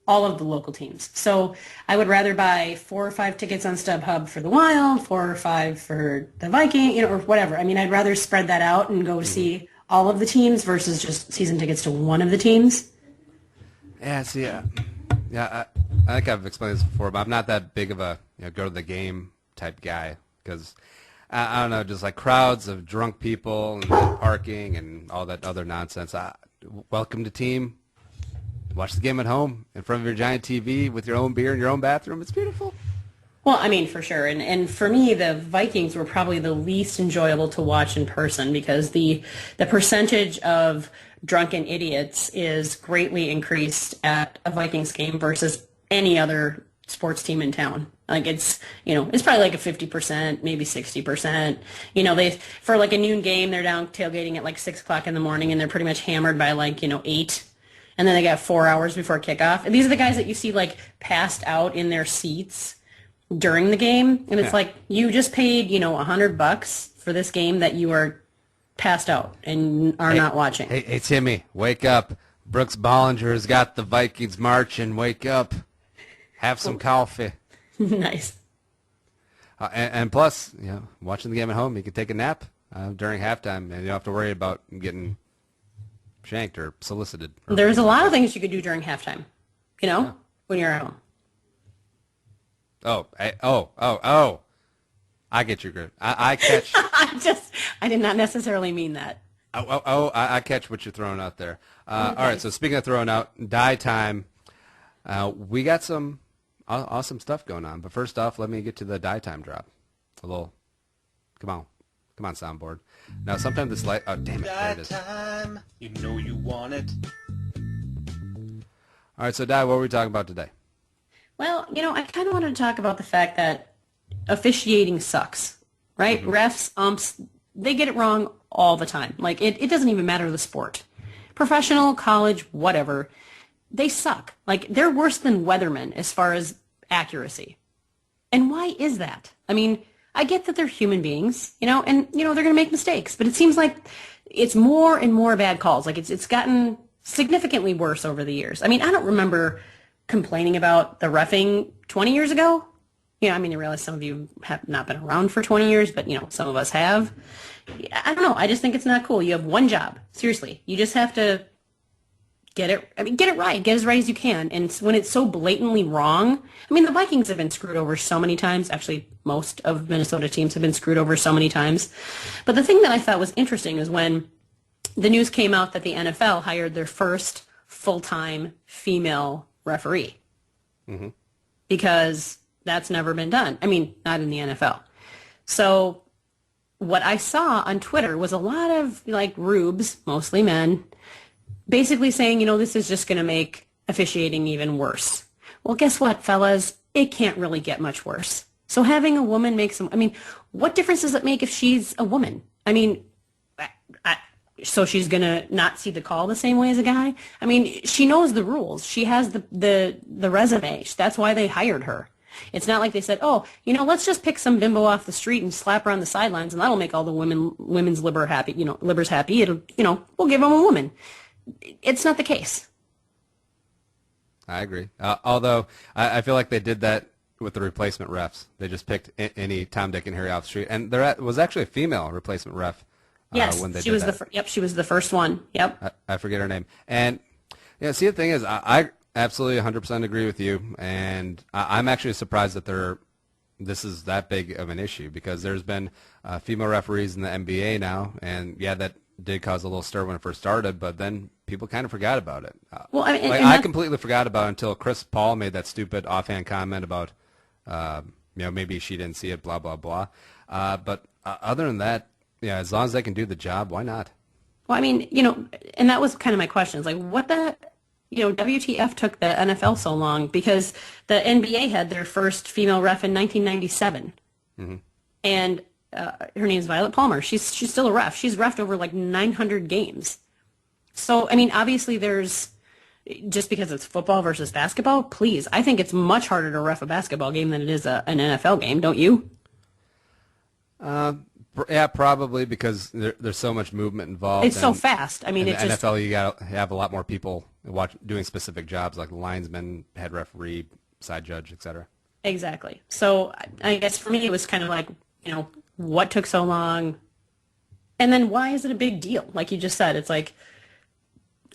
all of the local teams. So I would rather buy 4 or 5 tickets on StubHub for the Wild, 4 or 5 for the Viking, or whatever. I mean, I'd rather spread that out and go see all of the teams versus just season tickets to one of the teams. Yeah, see, I think I've explained this before, but I'm not that big of a go to the game type guy because, I don't know, just like crowds of drunk people and parking and all that other nonsense. Welcome to team. Watch the game at home in front of your giant TV with your own beer in your own bathroom. It's beautiful. Well, I mean, for sure. And for me, the Vikings were probably the least enjoyable to watch in person because the percentage of drunken idiots is greatly increased at a Vikings game versus any other sports team in town. Like, it's probably like a 50%, maybe 60%. For like a noon game, they're down tailgating at like 6 o'clock in the morning and they're pretty much hammered by like, 8. And then they got 4 hours before kickoff. And these are the guys that you see like passed out in their seats during the game. And it's like, you just paid, $100 for this game that you are passed out and are not watching. Hey, Timmy, wake up. Brooks Bollinger has got the Vikings marching. Wake up. Have some coffee. Nice. And plus, watching the game at home, you can take a nap during halftime, and you don't have to worry about getting shanked or solicited. There's a lot of things you could do during halftime, when you're at home. I get your group. I catch. I did not necessarily mean that. I catch what you're throwing out there. Okay. All right, so speaking of throwing out, die time, we got some awesome stuff going on. But first off, let me get to the die time drop. A little, come on, soundboard. Now, sometimes this light, oh, damn it, there it is. Time, you know you want it. All right, so Di, what were we talking about today? Well, I kind of wanted to talk about the fact that officiating sucks, right? Mm-hmm. Refs, umps, they get it wrong all the time. Like, it doesn't even matter the sport. Professional, college, whatever, they suck. Like, they're worse than weathermen as far as accuracy. And why is that? I mean, I get that they're human beings, and, they're going to make mistakes. But it seems like it's more and more bad calls. Like, it's gotten significantly worse over the years. I mean, I don't remember complaining about the reffing 20 years ago. I realize some of you have not been around for 20 years, but, some of us have. I don't know. I just think it's not cool. You have one job. Seriously. You just have to get it right. Get as right as you can. And when it's so blatantly wrong, the Vikings have been screwed over so many times. Actually, most of Minnesota teams have been screwed over so many times. But the thing that I thought was interesting is when the news came out that the NFL hired their first full-time female referee. Mm-hmm. Because that's never been done. Not in the NFL. So what I saw on Twitter was a lot of rubes, mostly men, basically saying, this is just going to make officiating even worse. Well, guess what, fellas? It can't really get much worse. So having a woman make what difference does it make if she's a woman? So she's going to not see the call the same way as a guy? She knows the rules. She has the resume. That's why they hired her. It's not like they said, let's just pick some bimbo off the street and slap her on the sidelines, and that'll make all the women's libers happy. It'll, we'll give them a woman. It's not the case. I agree. Although I feel like they did that with the replacement refs. They just picked any Tom, Dick, and Harry off the street, and there was actually a female replacement ref. Yes, when they she was the first one. Yep. I forget her name. And see, the thing is, I absolutely 100% agree with you, and I'm actually surprised that this is that big of an issue, because there's been female referees in the NBA now, and yeah, that did cause a little stir when it first started, but then people kind of forgot about it. Well, I mean, I completely forgot about it until Chris Paul made that stupid offhand comment about, maybe she didn't see it, blah, blah, blah. But other than that, yeah, as long as they can do the job, why not? Well, I mean, and that was kind of my question. It's like, what the, WTF took the NFL so long? Because the NBA had their first female ref in 1997. Mm-hmm. And her name is Violet Palmer. She's still a ref. She's reffed over like 900 games. So, I mean, obviously just because it's football versus basketball, please. I think it's much harder to ref a basketball game than it is an NFL game, don't you? Yeah, probably, because there's so much movement involved. It's so fast. I mean, in the NFL, you got to have a lot more people doing specific jobs, like linesman, head referee, side judge, etc. Exactly. So I guess for me, it was kind of like, what took so long? And then why is it a big deal? Like you just said, it's like,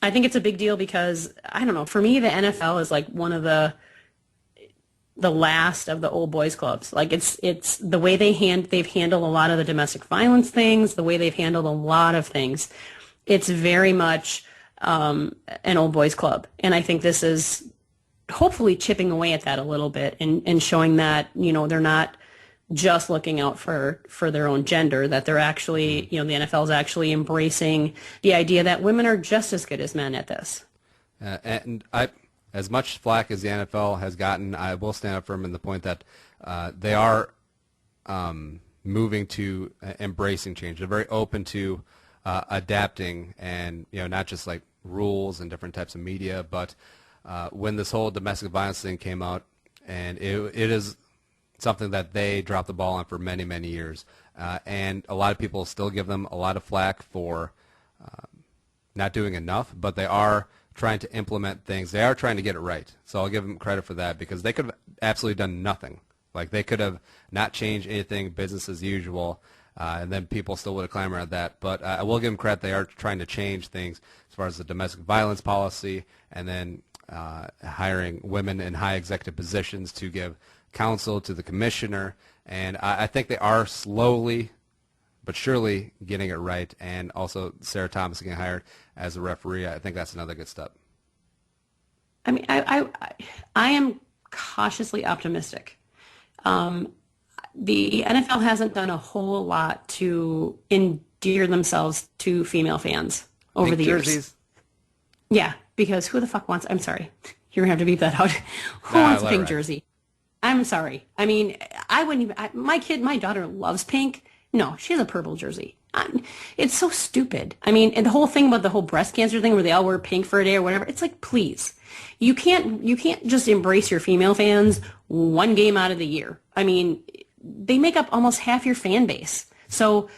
I think it's a big deal because, I don't know, for me, the NFL is like one of the last of the old boys clubs. Like it's the way they've handled a lot of the domestic violence things, the way they've handled a lot of things. It's very much an old boys club. And I think this is hopefully chipping away at that a little bit and showing that, they're not just looking out for their own gender, that they're actually, the NFL is actually embracing the idea that women are just as good as men at this. As much flack as the NFL has gotten, I will stand up for them in the point that they are moving to embracing change. They're very open to adapting, and not just like rules and different types of media, but when this whole domestic violence thing came out, and it is something that they dropped the ball on for many, many years, and a lot of people still give them a lot of flack for not doing enough, but they are trying to implement things. They are trying to get it right. So I'll give them credit for that, because they could have absolutely done nothing. Like, they could have not changed anything, business as usual, and then people still would have clamored at that. But I will give them credit. They are trying to change things as far as the domestic violence policy, and then hiring women in high executive positions to give counsel to the commissioner. And I think they are slowly but surely getting it right. And also Sarah Thomas getting hired as a referee, I think that's another good step. I mean, I am cautiously optimistic. The NFL hasn't done a whole lot to endear themselves to female fans over the years. Jerseys. Yeah, because who the fuck wants? I'm sorry, you're gonna have to beep that out. Who wants a pink jersey? I'm sorry. I mean, I wouldn't even. My daughter loves pink. No, she has a purple jersey. It's so stupid. I mean, and the whole thing about the whole breast cancer thing, where they all wear pink for a day or whatever. It's like, please, you can't just embrace your female fans one game out of the year. I mean, they make up almost half your fan base. So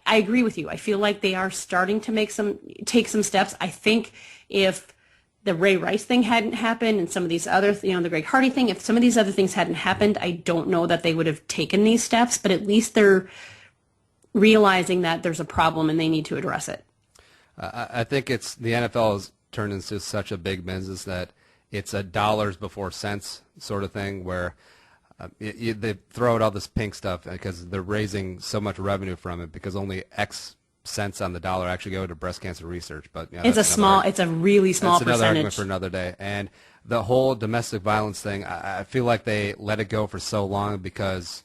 I agree with you. I feel like they are starting to take some steps. I think if the Ray Rice thing hadn't happened and some of these other, the Greg Hardy thing, if some of these other things hadn't happened, I don't know that they would have taken these steps, but at least they're realizing that there's a problem and they need to address it. I think the NFL has turned into such a big business that it's a dollars before cents sort of thing, where they throw out all this pink stuff because they're raising so much revenue from it, because only X cents on the dollar actually go to breast cancer research. But it's a really small percentage. That's another argument for another day. And the whole domestic violence thing, I feel like they let it go for so long because,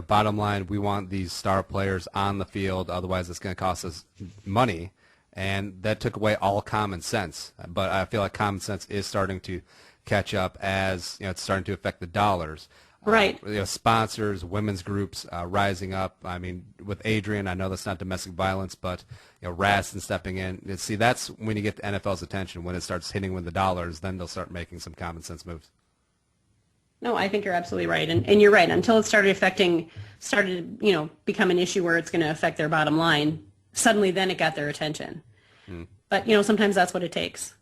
bottom line, we want these star players on the field. Otherwise, it's going to cost us money. And that took away all common sense. But I feel like common sense is starting to catch up as it's starting to affect the dollars. Right. Sponsors, women's groups rising up. I mean, with Adrian, I know that's not domestic violence, but Raston stepping in. See, that's when you get the NFL's attention. When it starts hitting with the dollars, then they'll start making some common sense moves. No, I think you're absolutely right, and you're right. Until it started become an issue where it's going to affect their bottom line, suddenly then it got their attention. But sometimes that's what it takes.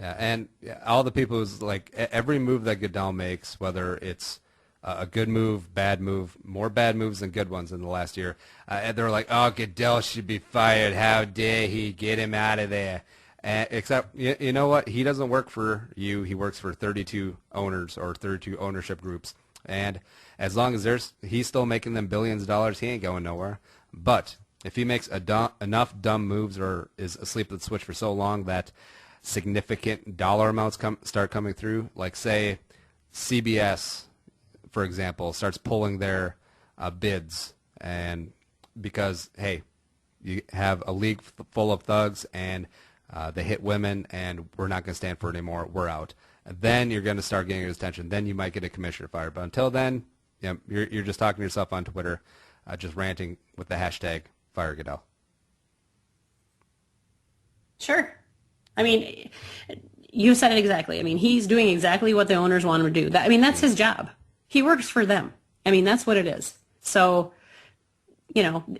Yeah, and all the people who's like every move that Goodell makes, whether it's a good move, bad move, more bad moves than good ones in the last year, they're like, oh, Goodell should be fired. How dare he? Get him out of there. Except, you know what? He doesn't work for you. He works for 32 owners or 32 ownership groups. And as long as he's still making them billions of dollars, he ain't going nowhere. But if he makes enough dumb moves or is asleep at the switch for so long that significant dollar amounts start coming through, like say CBS, for example, starts pulling their bids, and because, hey, you have a league full of thugs and they hit women and we're not going to stand for it anymore, we're out. And then you're going to start getting his attention. Then you might get a commissioner fired. But until then, you're just talking to yourself on Twitter, just ranting with the hashtag Fire Goodell. Sure. I mean, you said it exactly. I mean, he's doing exactly what the owners want him to do. That's his job. He works for them. That's what it is. So,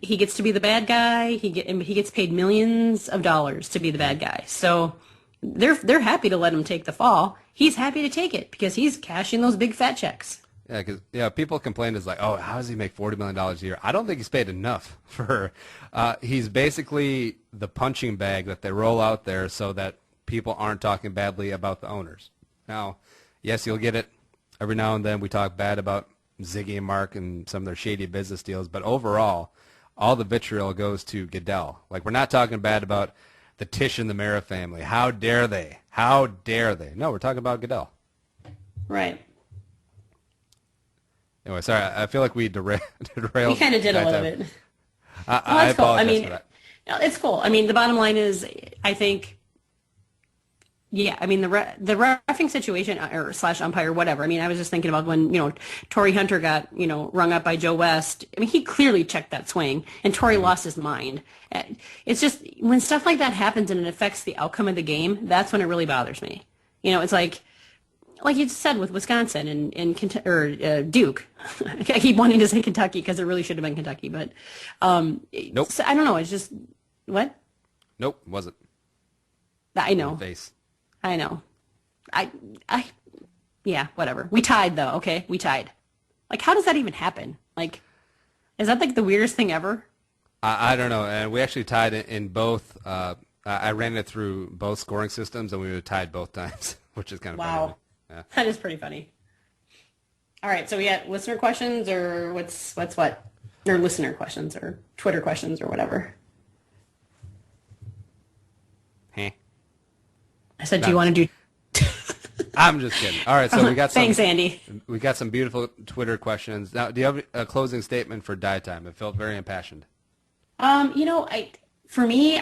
he gets to be the bad guy. He gets paid millions of dollars to be the bad guy. So they're happy to let him take the fall. He's happy to take it because he's cashing those big fat checks. Yeah, because people complain is like, oh, how does he make $40 million a year? I don't think he's paid enough for. He's basically the punching bag that they roll out there so that people aren't talking badly about the owners. Now, yes, you'll get it every now and then. We talk bad about Ziggy and Mark and some of their shady business deals, but overall, all the vitriol goes to Goodell. Like, we're not talking bad about the Tish and the Mara family. How dare they? How dare they? No, we're talking about Goodell. Right. Anyway, sorry, I feel like we derailed. We kind of did a little bit. I apologize for that. It's cool. The bottom line is, I think, the reffing situation or / umpire, whatever. I was just thinking about when, Torrey Hunter got, rung up by Joe West. He clearly checked that swing, and Torrey lost his mind. It's just, when stuff like that happens and it affects the outcome of the game, that's when it really bothers me. It's like you said with Wisconsin and Duke. I keep wanting to say Kentucky because it really should have been Kentucky, but nope. I don't know. It's just what? Nope, wasn't. I know. Face. I know. Yeah, whatever. We tied though. Okay, we tied. How does that even happen? Is that the weirdest thing ever? I don't know. And we actually tied it in both. I ran it through both scoring systems, and we were tied both times, which is kind of funny. Wow. Yeah. That is pretty funny. All right, so we got listener questions, or what's what? Or listener questions, or Twitter questions, or whatever. Hey. I said, do you want to do... I'm just kidding. All right, so we got some... Thanks, Andy. We got some beautiful Twitter questions. Now, do you have a closing statement for Die Time? It felt very impassioned. For me,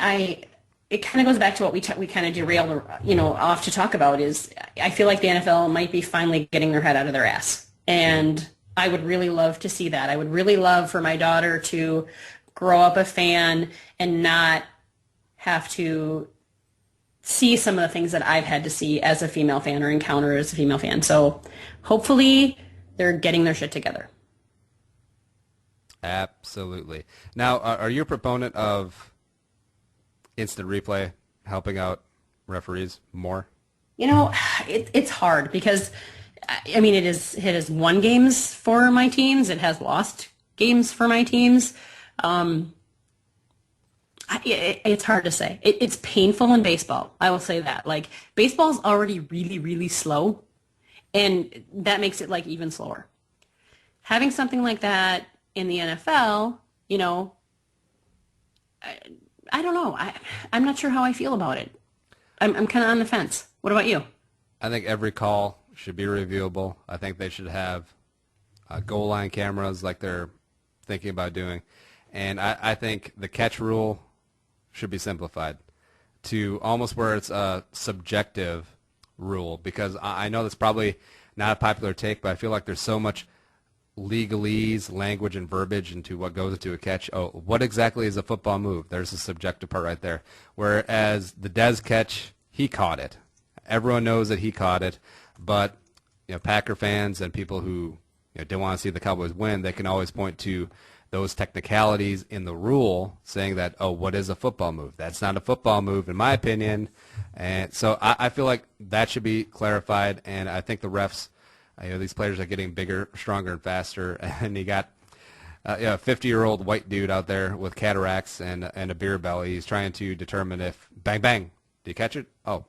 it kind of goes back to what we kind of derailed, off to talk about is I feel like the NFL might be finally getting their head out of their ass. And I would really love to see that. I would really love for my daughter to grow up a fan and not have to see some of the things that I've had to see as a female fan or encounter as a female fan. So hopefully they're getting their shit together. Absolutely. Now, are you a proponent of instant replay helping out referees more? It's hard because, it has won games for my teams. It has lost games for my teams. It's hard to say. It's painful in baseball. I will say that. Baseball's already really, really slow, and that makes it even slower. Having something like that in the NFL, I don't know. I'm not sure how I feel about it. I'm kind of on the fence. What about you? I think every call should be reviewable. I think they should have goal line cameras like they're thinking about doing. And I think the catch rule should be simplified to almost where it's a subjective rule, because I know that's probably not a popular take, but I feel like there's so much legalese, language, and verbiage into what goes into a catch. Oh, what exactly is a football move? There's the subjective part right there. Whereas the Dez catch, he caught it. Everyone knows that he caught it, but Packer fans and people who don't want to see the Cowboys win, they can always point to those technicalities in the rule saying that, oh, what is a football move? That's not a football move, in my opinion. And so I feel like that should be clarified, and I think the refs, these players are getting bigger, stronger, and faster, and you got a 50-year-old white dude out there with cataracts and a beer belly. He's trying to determine if, bang, bang, Do you catch it? Oh,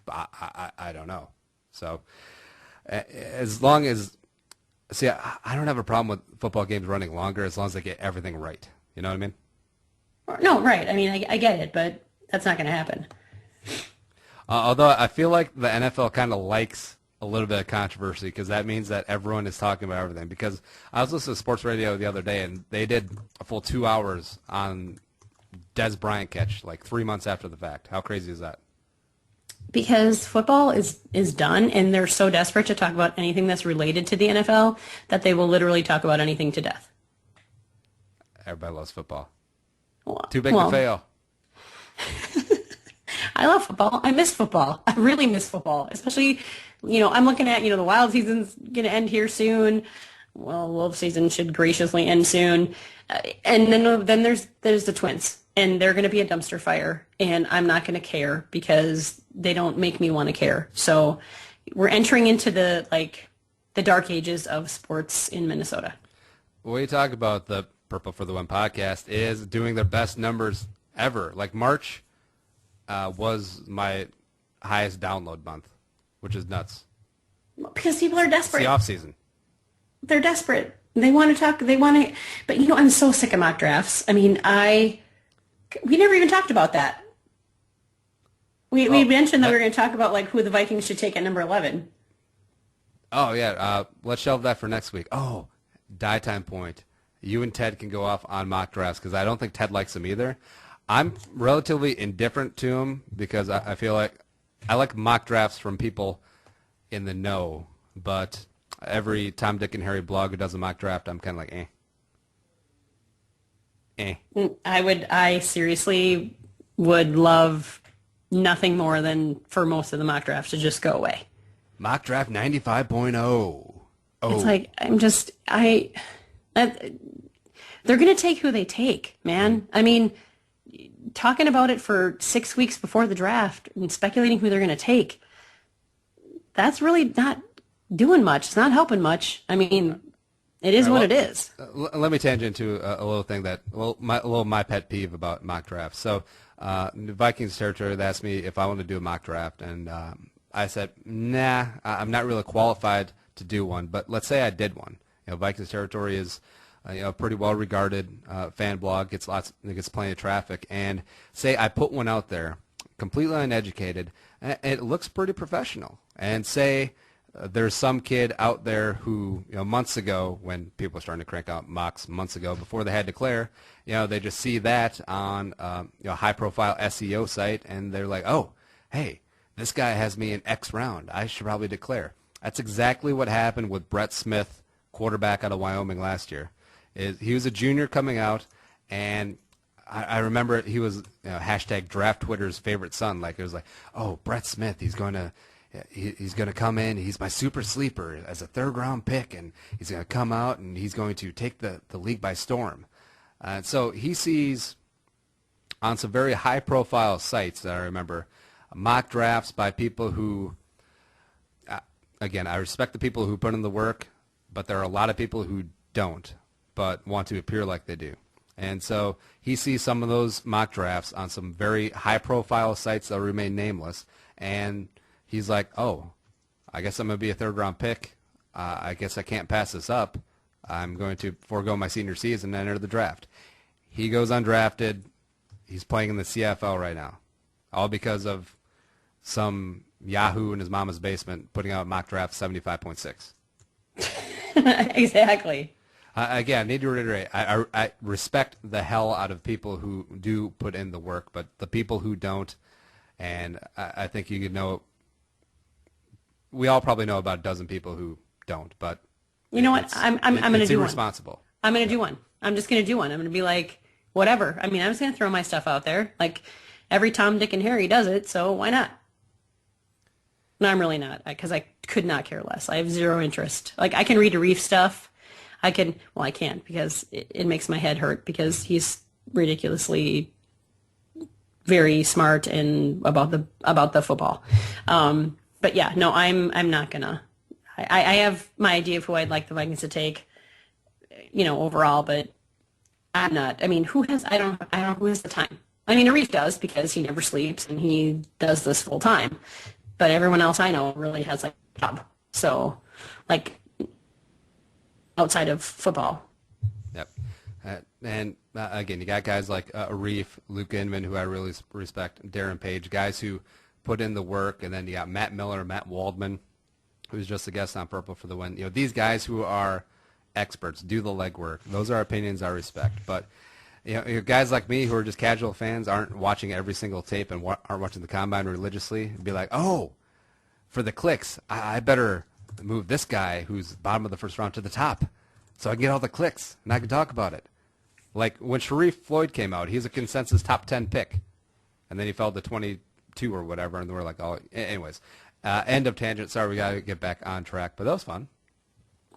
I don't know. So as long as, see, I don't have a problem with football games running longer as long as they get everything right. You know what I mean? No, right. I mean, I get it, but that's not going to happen. Although I feel like the NFL kind of likes a little bit of controversy because that means that everyone is talking about everything. Because I was listening to sports radio the other day, and they did a full 2 hours on Des Bryant catch like 3 months after the fact. How crazy is that? Because football is done, and they're so desperate to talk about anything that's related to the NFL that they will literally talk about anything to death. Everybody loves football. Well, Too big to fail. I love football. I miss football. I really miss football, especially, I'm looking at, the wild season's going to end here soon. Well, wolf season should graciously end soon. And then there's the Twins, and they're going to be a dumpster fire, and I'm not going to care because they don't make me want to care. So we're entering into the dark ages of sports in Minnesota. What you talk about, the Purple for the Win podcast is doing their best numbers ever. Like March was my highest download month, which is nuts. Because people are desperate. It's the off season. They're desperate. They want to talk. They want to. But I'm so sick of mock drafts. I mean, we never even talked about that. We mentioned that we were going to talk about who the Vikings should take at number 11. Oh yeah, let's shelve that for next week. Oh, die time point. You and Ted can go off on mock drafts because I don't think Ted likes them either. I'm relatively indifferent to them because I feel like I like mock drafts from people in the know, but every Tom, Dick, and Harry blog who does a mock draft, I'm kind of like, I seriously would love nothing more than for most of the mock drafts to just go away. Mock draft 95.0. It's they're going to take who they take, man. I mean, talking about it for 6 weeks before the draft and speculating who they're going to take, that's really not doing much. It's not helping much. I mean, it is what it is. Let me tangent to a little thing my pet peeve about mock drafts. So, Vikings territory, they asked me if I want to do a mock draft, and I said, nah, I'm not really qualified to do one. But let's say I did one. Vikings territory is a pretty well-regarded fan blog, gets plenty of traffic, and say I put one out there, completely uneducated, and it looks pretty professional. And say there's some kid out there who, months ago, when people were starting to crank out mocks months ago, before they had Declare, they just see that on a high-profile SEO site, and they're like, oh, hey, this guy has me in X round. I should probably Declare. That's exactly what happened with Brett Smith, quarterback out of Wyoming last year. He was a junior coming out, and I remember he was hashtag draft Twitter's favorite son. It was like, oh, Brett Smith, he's going to come in. He's my super sleeper as a third-round pick, and he's going to come out, and he's going to take the league by storm. So he sees on some very high-profile sites that I remember mock drafts by people who, again, I respect the people who put in the work, but there are a lot of people who don't, but want to appear like they do. And so he sees some of those mock drafts on some very high-profile sites that remain nameless, and he's like, oh, I guess I'm going to be a third-round pick. I guess I can't pass this up. I'm going to forego my senior season and enter the draft. He goes undrafted. He's playing in the CFL right now, all because of some Yahoo in his mama's basement putting out mock draft 75.6. Exactly. Again, I need to reiterate, I respect the hell out of people who do put in the work, but the people who don't, and I think you could know, we all probably know about a dozen people who don't, but you know what? I'm going to do one. It's irresponsible. I'm going to do one. I'm just going to do one. I'm going to be like, whatever. I mean, I'm just going to throw my stuff out there. Every Tom, Dick, and Harry does it, so why not? No, I'm really not, because I could not care less. I have zero interest. I can read Arif stuff. I can't because it makes my head hurt because he's ridiculously very smart and about the football. But yeah, no, I'm not gonna. I have my idea of who I'd like the Vikings to take, overall, but I'm not. I mean, I don't know who has the time. I mean, Arif does because he never sleeps and he does this full time. But everyone else I know really has like a job. So, like, outside of football. Yep. And again, you got guys like Arif, Luke Inman, who I really respect, Darren Page, guys who put in the work, and then you got Matt Miller, Matt Waldman, who's just a guest on Purple for the Win. You know, these guys who are experts, do the legwork. Those are opinions I respect. But you know, guys like me who are just casual fans, aren't watching every single tape and aren't watching the combine religiously, be like, oh, for the clicks, I better move this guy who's bottom of the first round to the top so I can get all the clicks and I can talk about it. Like when Sharif Floyd came out, he's a consensus top 10 pick, and then he fell to 22 or whatever, and we're like, oh, anyways. End of tangent. Sorry, we got to get back on track, but that was fun.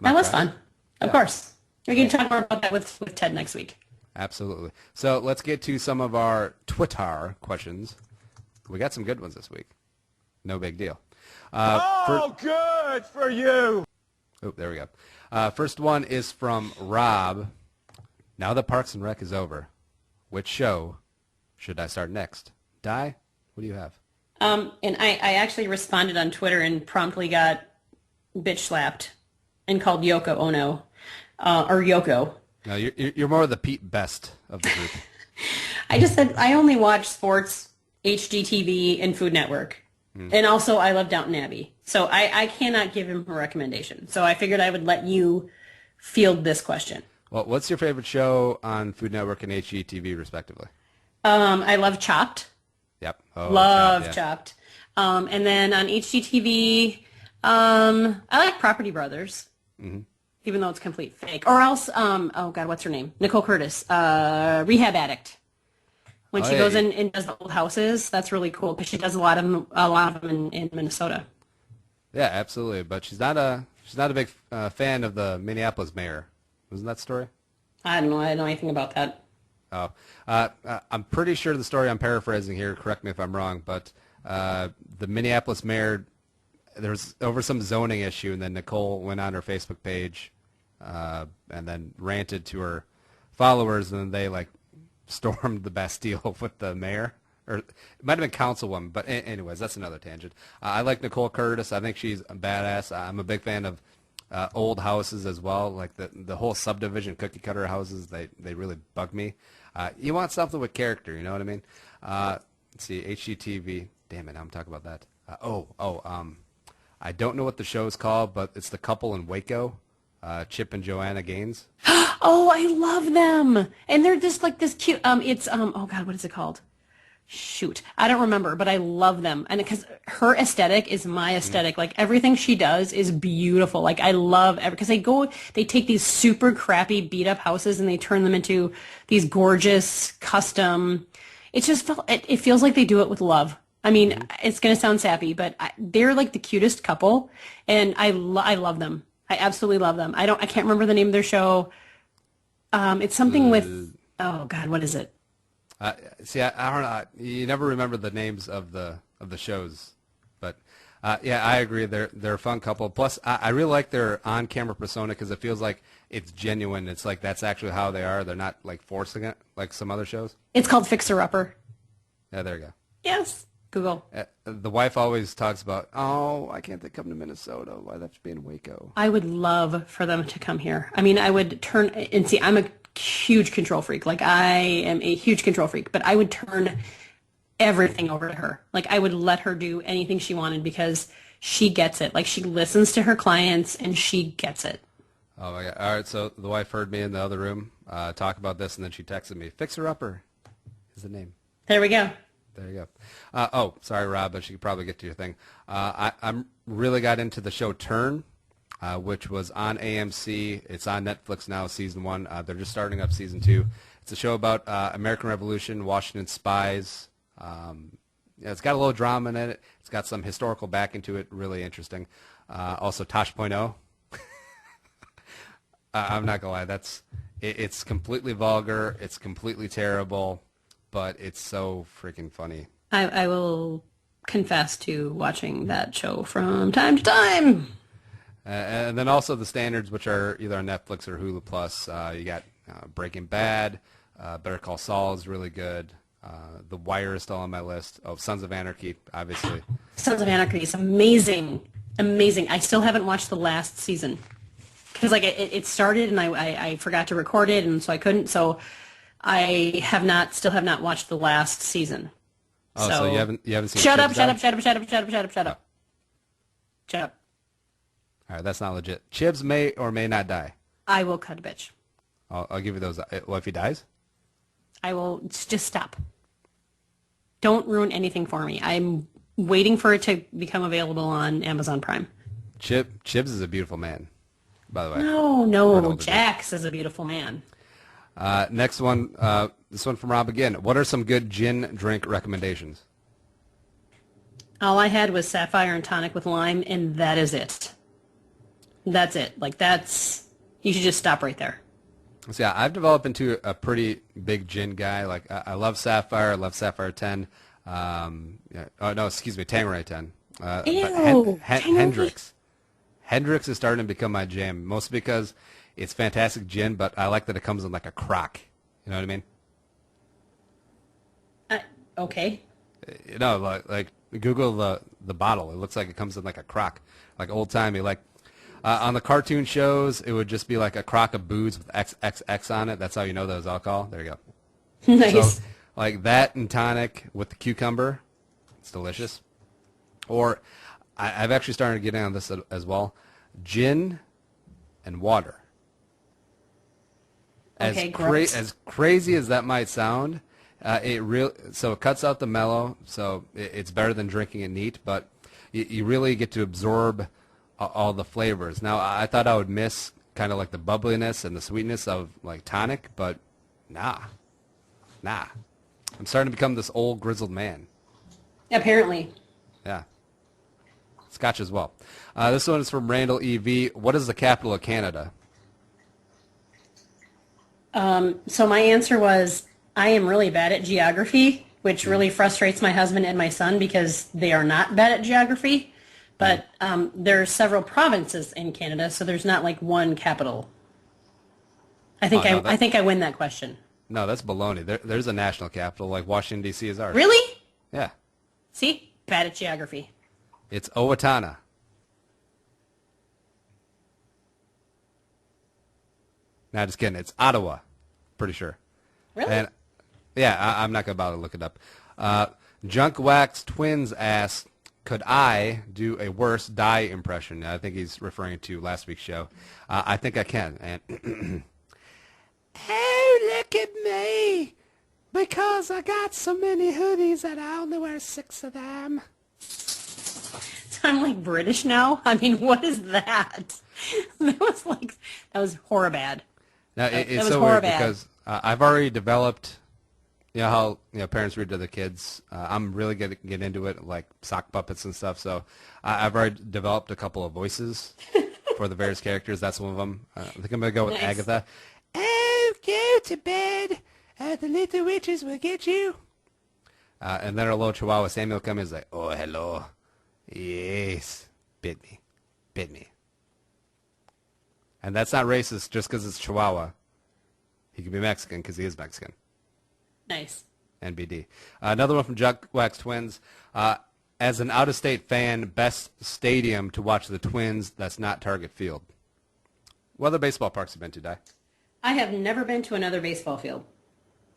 That was fun. Of course. We can talk more about that with Ted next week. Absolutely. So let's get to some of our Twitter questions. We got some good ones this week. No big deal. Good for you. Oh, there we go. First one is from Rob. Now that Parks and Rec is over, which show should I start next? Di, what do you have? And I actually responded on Twitter and promptly got bitch slapped and called Yoko Ono, or Yoko. No, you're more of the Pete Best of the group. I just said I only watch sports, HGTV, and Food Network. And also I love Downton Abbey. So I cannot give him a recommendation. So I figured I would let you field this question. Well, what's your favorite show on Food Network and HGTV, respectively? I love Chopped. Yep. Oh, Love yeah. Chopped. And then on HGTV, I like Property Brothers, even though it's complete fake. Or else, oh God, what's her name? Nicole Curtis, Rehab Addict. When she goes in and does the old houses, that's really cool because she does a lot of them in Minnesota. Yeah, absolutely. But she's not a big fan of the Minneapolis mayor. Wasn't that story? I don't know. I don't know anything about that. Oh, I'm pretty sure the story I'm paraphrasing here. Correct me if I'm wrong, but the Minneapolis mayor, there was over some zoning issue, and then Nicole went on her Facebook page and then ranted to her followers, and then they like stormed the Bastille with the mayor, or it might have been councilwoman. But anyways, that's another tangent. I like Nicole Curtis. I think she's a badass. I'm a big fan of old houses as well, like the whole subdivision cookie cutter houses. They really bug me. You want something with character, you know what I mean? Let's see, HGTV. Damn it, I'm talking about that. I don't know what the show is called, but it's the couple in Waco, Chip and Joanna Gaines. Oh, I love them, and they're just like this cute. It's oh God, what is it called? Shoot, I don't remember, but I love them, and because her aesthetic is my aesthetic. Like everything she does is beautiful. Like I love because they take these super crappy beat up houses and they turn them into these gorgeous custom. It feels like they do it with love. I mean, it's gonna sound sappy, but they're like the cutest couple, and I love them. I absolutely love them. I can't remember the name of their show. It's something with oh God, what is it? See, I don't know. You never remember the names of the shows, but yeah, I agree. They're a fun couple. Plus, I really like their on-camera persona because it feels like it's genuine. It's like that's actually how they are. They're not like forcing it like some other shows. It's called Fixer Upper. Yeah, there you go. Yes, Google. The wife always talks about, oh, I can't come to Minnesota. Why have to be in Waco? I would love for them to come here. I mean, I would turn and see. I'm a huge control freak. Like I am a huge control freak, but I would turn everything over to her. Like I would let her do anything she wanted because she gets it. Like she listens to her clients and she gets it. Oh my God. All right. So the wife heard me in the other room talk about this, and then she texted me, Fixer Upper is the name. There we go. There you go. Oh, sorry, Rob, but you could probably get to your thing. I'm really got into the show Turn, which was on AMC. It's on Netflix now, season 1. They're just starting up season 2. It's a show about American Revolution, Washington spies. It's got a little drama in it. It's got some historical back into it. Really interesting. Also, Tosh.0. I'm not gonna lie. It's completely vulgar. It's completely terrible, but it's so freaking funny. I will confess to watching that show from time to time. And then also the standards, which are either on Netflix or Hulu Plus. You got Breaking Bad, Better Call Saul is really good. The Wire is still on my list. Oh, Sons of Anarchy, obviously. Sons of Anarchy is amazing. Amazing. I still haven't watched the last season. Because like it started and I forgot to record it and so I couldn't. So I still have not watched the last season. Oh, so you haven't seen Shut up, Chibs shut die? up, shut up, shut up, shut up, shut up, shut up. Shut up. All right, that's not legit. Chibs may or may not die. I will cut a bitch. I'll give you those. Well, if he dies? I will just stop. Don't ruin anything for me. I'm waiting for it to become available on Amazon Prime. Chibs is a beautiful man, by the way. No. Jax is a beautiful man. Next one, this one from Rob again. What are some good gin drink recommendations? All I had was Sapphire and tonic with lime, and that is it. That's it. Like, you should just stop right there. So yeah, I've developed into a pretty big gin guy. Like I love Sapphire. I love Sapphire 10. Tanqueray 10. Ew, Hendrix. Hendrix is starting to become my jam, mostly because it's fantastic gin, but I like that it comes in like a crock. You know what I mean? Okay. You know, like Google the bottle. It looks like it comes in like a crock, like old timey. Like on the cartoon shows, it would just be like a crock of booze with XXX on it. That's how you know that was alcohol. There you go. Nice. So, like that and tonic with the cucumber, it's delicious. Or I've actually started getting on this as well. Gin and water. As crazy as that might sound, it cuts out the mellow, so it's better than drinking it neat, but you really get to absorb all the flavors. Now, I thought I would miss kind of like the bubbliness and the sweetness of like tonic, but nah. I'm starting to become this old grizzled man. Apparently. Yeah. Scotch as well. This one is from Randall EV. What is the capital of Canada? So my answer was, I am really bad at geography, which really frustrates my husband and my son because they are not bad at geography. But there are several provinces in Canada, so there's not like one capital. I think I win that question. No, that's baloney. There's a national capital, like Washington, D.C. is ours. Really? Yeah. See? Bad at geography. It's Owatonna. Nah, just kidding. It's Ottawa. Pretty sure. Really? And yeah, I'm not going to bother to look it up. Junk Wax Twins asks, could I do a worse die impression? I think he's referring to last week's show. I think I can. And oh, look at me. Because I got so many hoodies that I only wear 6 of them. So I'm like British now? I mean, what is that? That was horribad. Now, it's so weird because I've already developed, you know how parents read to their kids. I'm really going to get into it, like sock puppets and stuff. So I've already developed a couple of voices for the various characters. That's one of them. I think I'm going to go with Nice. Agatha. Oh, go to bed. The little witches will get you. And then our little chihuahua Samuel comes in and is like, oh, hello. Yes. Bit me. And that's not racist just because it's Chihuahua. He could be Mexican because he is Mexican. Nice. NBD. Another one from Junk Wax Twins. As an out-of-state fan, best stadium to watch the Twins that's not Target Field. What other baseball parks have you been to, Di? I have never been to another baseball field.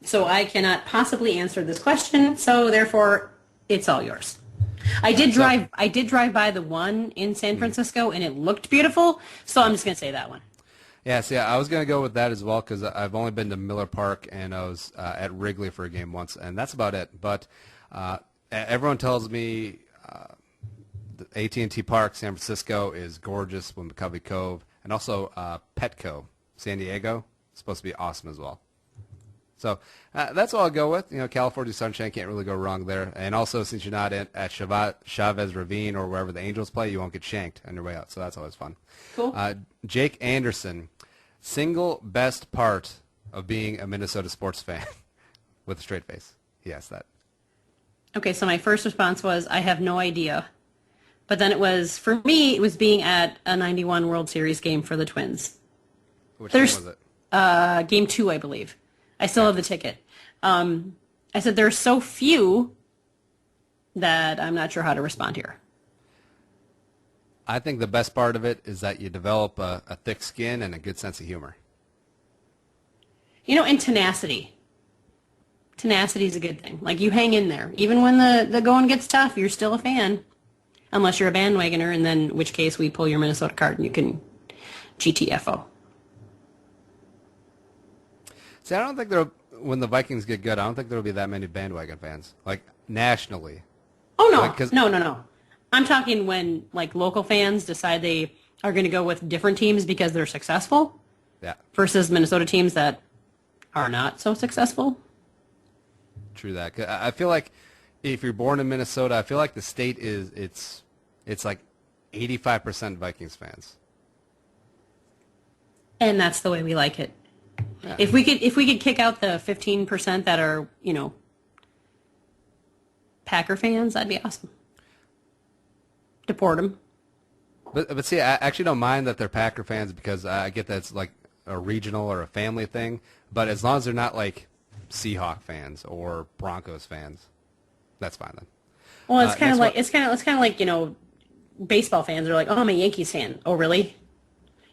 So I cannot possibly answer this question, so therefore it's all yours. I did drive by the one in San Francisco and it looked beautiful, so I'm just going to say that one. Yeah, see, I was going to go with that as well because I've only been to Miller Park and I was at Wrigley for a game once, and that's about it. But everyone tells me the AT&T Park, San Francisco, is gorgeous with McCovey Cove, and also Petco, San Diego, is supposed to be awesome as well. So that's all I'll go with. California sunshine, can't really go wrong there. And also, since you're not at Chavez Ravine or wherever the Angels play, you won't get shanked on your way out. So that's always fun. Cool. Jake Anderson, single best part of being a Minnesota sports fan with a straight face. He asked that. Okay, so my first response was, I have no idea. But then for me, it was being at a 91 World Series game for the Twins. Which game was it? Game 2, I believe. I still have the ticket. I said there are so few that I'm not sure how to respond here. I think the best part of it is that you develop a thick skin and a good sense of humor. You know, and tenacity. Tenacity is a good thing. Like, you hang in there. Even when the going gets tough, you're still a fan. Unless you're a bandwagoner, and then in which case we pull your Minnesota card and you can GTFO. See, I don't think when the Vikings get good, I don't think there will be that many bandwagon fans, like nationally. Oh, no. Like, No. I'm talking when, like, local fans decide they are going to go with different teams because they're successful. Yeah. Versus Minnesota teams that are not so successful. True that. 'Cause I feel like if you're born in Minnesota, I feel like the state it's like 85% Vikings fans. And that's the way we like it. Yeah. If we could kick out the 15% that are, you know, Packer fans, that'd be awesome. Deport them. But see, I actually don't mind that they're Packer fans because I get that it's like a regional or a family thing. But as long as they're not like Seahawk fans or Broncos fans, that's fine then. Well, it's kind of like it's kind of like, you know, baseball fans are like, oh, I'm a Yankees fan. Oh, really?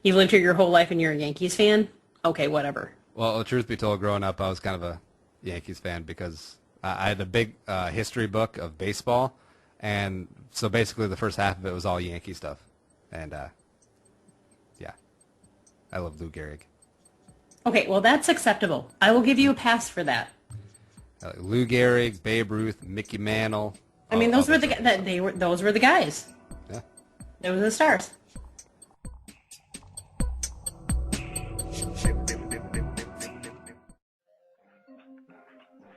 You've lived here your whole life and you're a Yankees fan? Okay, whatever. Well, the truth be told, growing up, I was kind of a Yankees fan because I had a big history book of baseball, and so basically the first half of it was all Yankee stuff. And, yeah, I love Lou Gehrig. Okay, well, that's acceptable. I will give you a pass for that. Lou Gehrig, Babe Ruth, Mickey Mantle. I mean, those were the guys. Yeah. Those were the stars.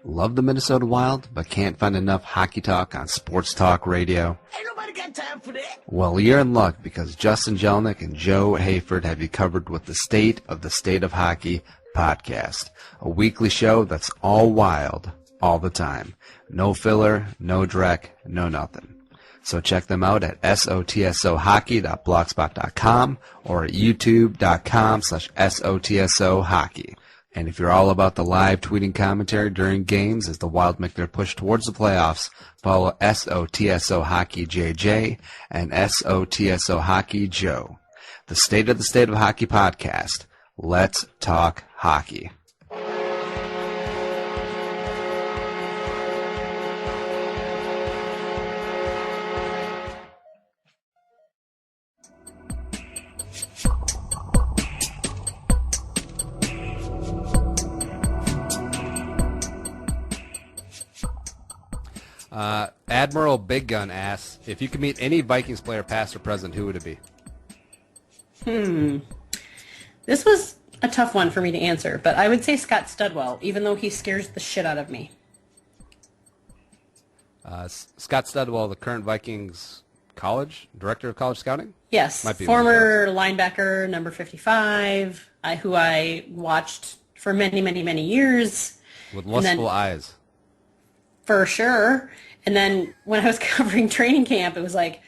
Love the Minnesota Wild, but can't find enough hockey talk on Sports Talk Radio? Ain't nobody got time for that. Well, you're in luck because Justin Jelnick and Joe Hayford have you covered with the State of Hockey podcast, a weekly show that's all wild all the time. No filler, no dreck, no nothing. So check them out at sotsohockey.blogspot.com or at youtube.com/sotsohockey. And if you're all about the live tweeting commentary during games as the Wild make their push towards the playoffs, follow SOTSO Hockey JJ and SOTSO Hockey Joe. The State of Hockey podcast. Let's talk hockey. Admiral Big Gun asks, if you could meet any Vikings player, past or present, who would it be? This was a tough one for me to answer, but I would say Scott Studwell, even though he scares the shit out of me. Scott Studwell, the current Vikings director of college scouting? Yes, Might be former linebacker, number 55, who I watched for many, many, many years. With lustful eyes. For sure. And then when I was covering training camp, it was like,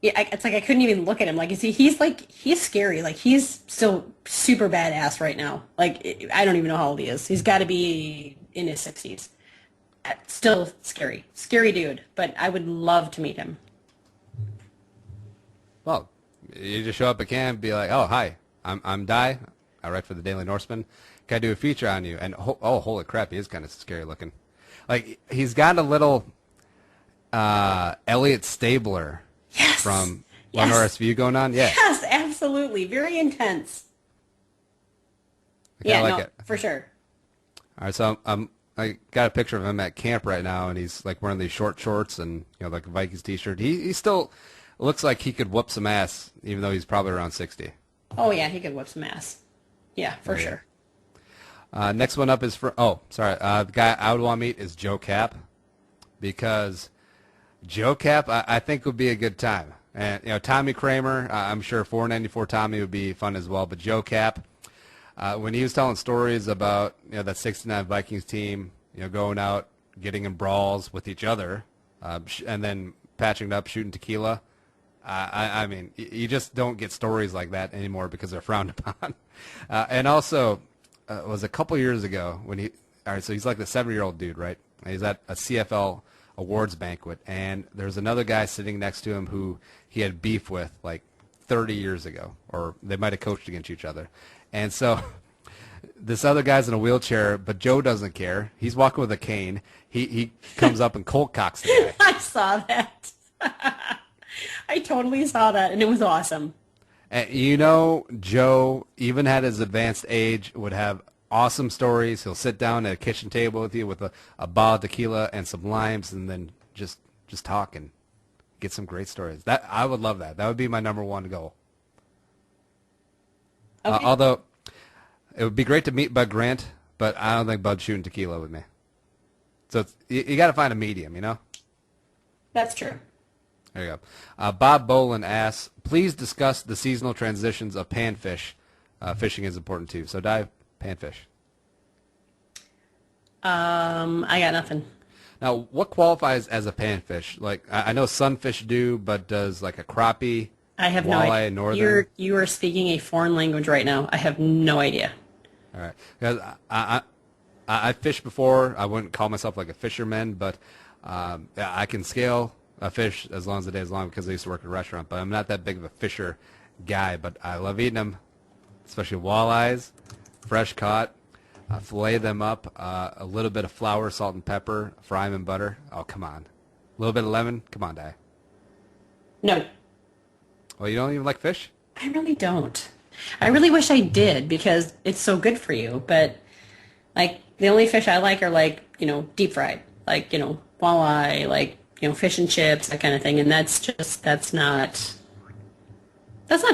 it's like I couldn't even look at him. Like, he's scary. Like, he's still super badass right now. Like, I don't even know how old he is. He's got to be in his 60s. Still scary. Scary dude. But I would love to meet him. Well, you just show up at camp and be like, oh, hi, I'm Di. I write for the Daily Norseman. Can I do a feature on you? And, holy crap, he is kind of scary looking. Like, he's got a little Elliot Stabler from One RSView going on. Yeah. Yes, absolutely. Very intense. I like it. For sure. All right, so I got a picture of him at camp right now, and he's like wearing these short shorts and like a Vikings T-shirt. He still looks like he could whoop some ass, even though he's probably around 60. Oh yeah, he could whip some ass. Yeah, for sure. Next one up is the guy I would want to meet is Joe Cap, because Joe Cap I think would be a good time. And Tommy Kramer, I'm sure 494 Tommy would be fun as well. But Joe Cap, when he was telling stories about that '69 Vikings team, going out getting in brawls with each other, and then patching it up, shooting tequila. I mean, you just don't get stories like that anymore because they're frowned upon. And also, it was a couple years ago when all right, so he's like the 70-year-old dude, right? And he's at a CFL awards banquet, and there's another guy sitting next to him who he had beef with like 30 years ago, or they might have coached against each other. And so this other guy's in a wheelchair, but Joe doesn't care. He's walking with a cane. He comes up and cold cocks the guy. I saw that. I totally saw that, and it was awesome. And Joe, even at his advanced age, would have awesome stories. He'll sit down at a kitchen table with you with a bottle of tequila and some limes, and then just talk and get some great stories. That I would love that. That would be my number one goal. Okay. Although it would be great to meet Bud Grant, but I don't think Bud's shooting tequila with me. So you got to find a medium, That's true. There you go. Bob Bolin asks, please discuss the seasonal transitions of panfish. Fishing is important too. So dive panfish. I got nothing. Now, what qualifies as a panfish? Like I know sunfish do, but does like a crappie, I have no walleye, idea. northern? You are speaking a foreign language right now. I have no idea. All right, because I fished before. I wouldn't call myself like a fisherman, but I can scale a fish as long as the day is long because I used to work at a restaurant. But I'm not that big of a fisher guy. But I love eating them, especially walleyes, fresh caught. Fillet them up, a little bit of flour, salt, and pepper, fry them in butter. Oh, come on. A little bit of lemon. Come on, Di. No. Well, you don't even like fish? I really don't. I really wish I did because it's so good for you. But, like, the only fish I like are, like, deep fried. Like, walleye, like, fish and chips, that kind of thing. And that's not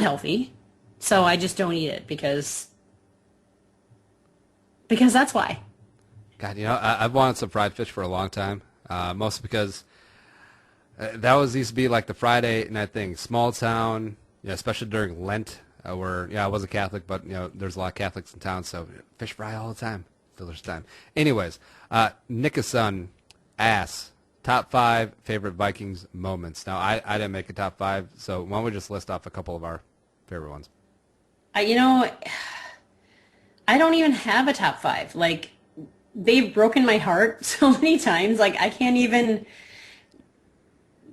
healthy. So I just don't eat it because that's why. God, I've wanted some fried fish for a long time, mostly because that used to be like the Friday night thing. Small town, especially during Lent, where, I wasn't Catholic, but, there's a lot of Catholics in town, so fish fry all the time. Filler's time. Anyways, Nickason asks, top 5 favorite Vikings moments. Now, I didn't make a top 5, so why don't we just list off a couple of our favorite ones? I don't even have a top 5. Like, they've broken my heart so many times. Like, I can't even.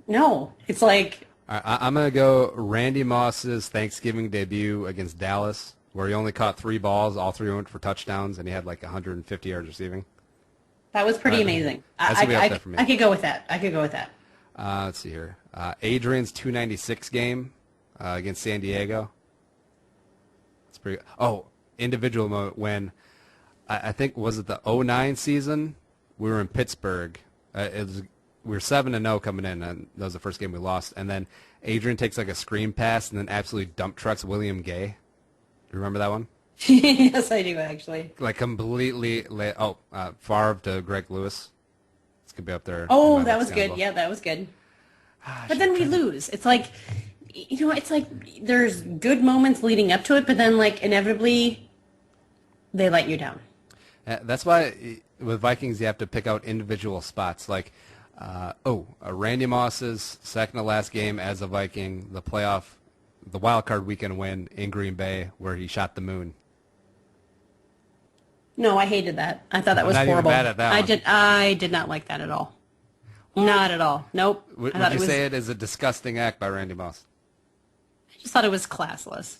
No, it's like. I'm going to go Randy Moss's Thanksgiving debut against Dallas, where he only caught 3 balls. All 3 went for touchdowns, and he had like 150 yards receiving. That was pretty amazing. That's gonna be up there for me. I could go with that. Let's see here. Adrian's 296 game against San Diego. That's pretty good. Oh, individual moment when I think, was it the 09 season? We were in Pittsburgh. We were 7-0 coming in, and that was the first game we lost. And then Adrian takes like a screen pass and then absolutely dump trucks William Gay. Do you remember that one? Yes, I do, actually. Like completely. Favre to Greg Lewis. It's going to be up there. Oh, that was good. Yeah, that was good. But then we lose. It's like, it's like there's good moments leading up to it, but then, like, inevitably they let you down. That's why with Vikings you have to pick out individual spots. Like, Randy Moss's second to last game as a Viking, the wild card weekend win in Green Bay where he shot the moon. No, I hated that. I thought that was not horrible. Even mad at that one. I did not like that at all. Not at all. Nope. Would you say it is a disgusting act by Randy Moss? I just thought it was classless.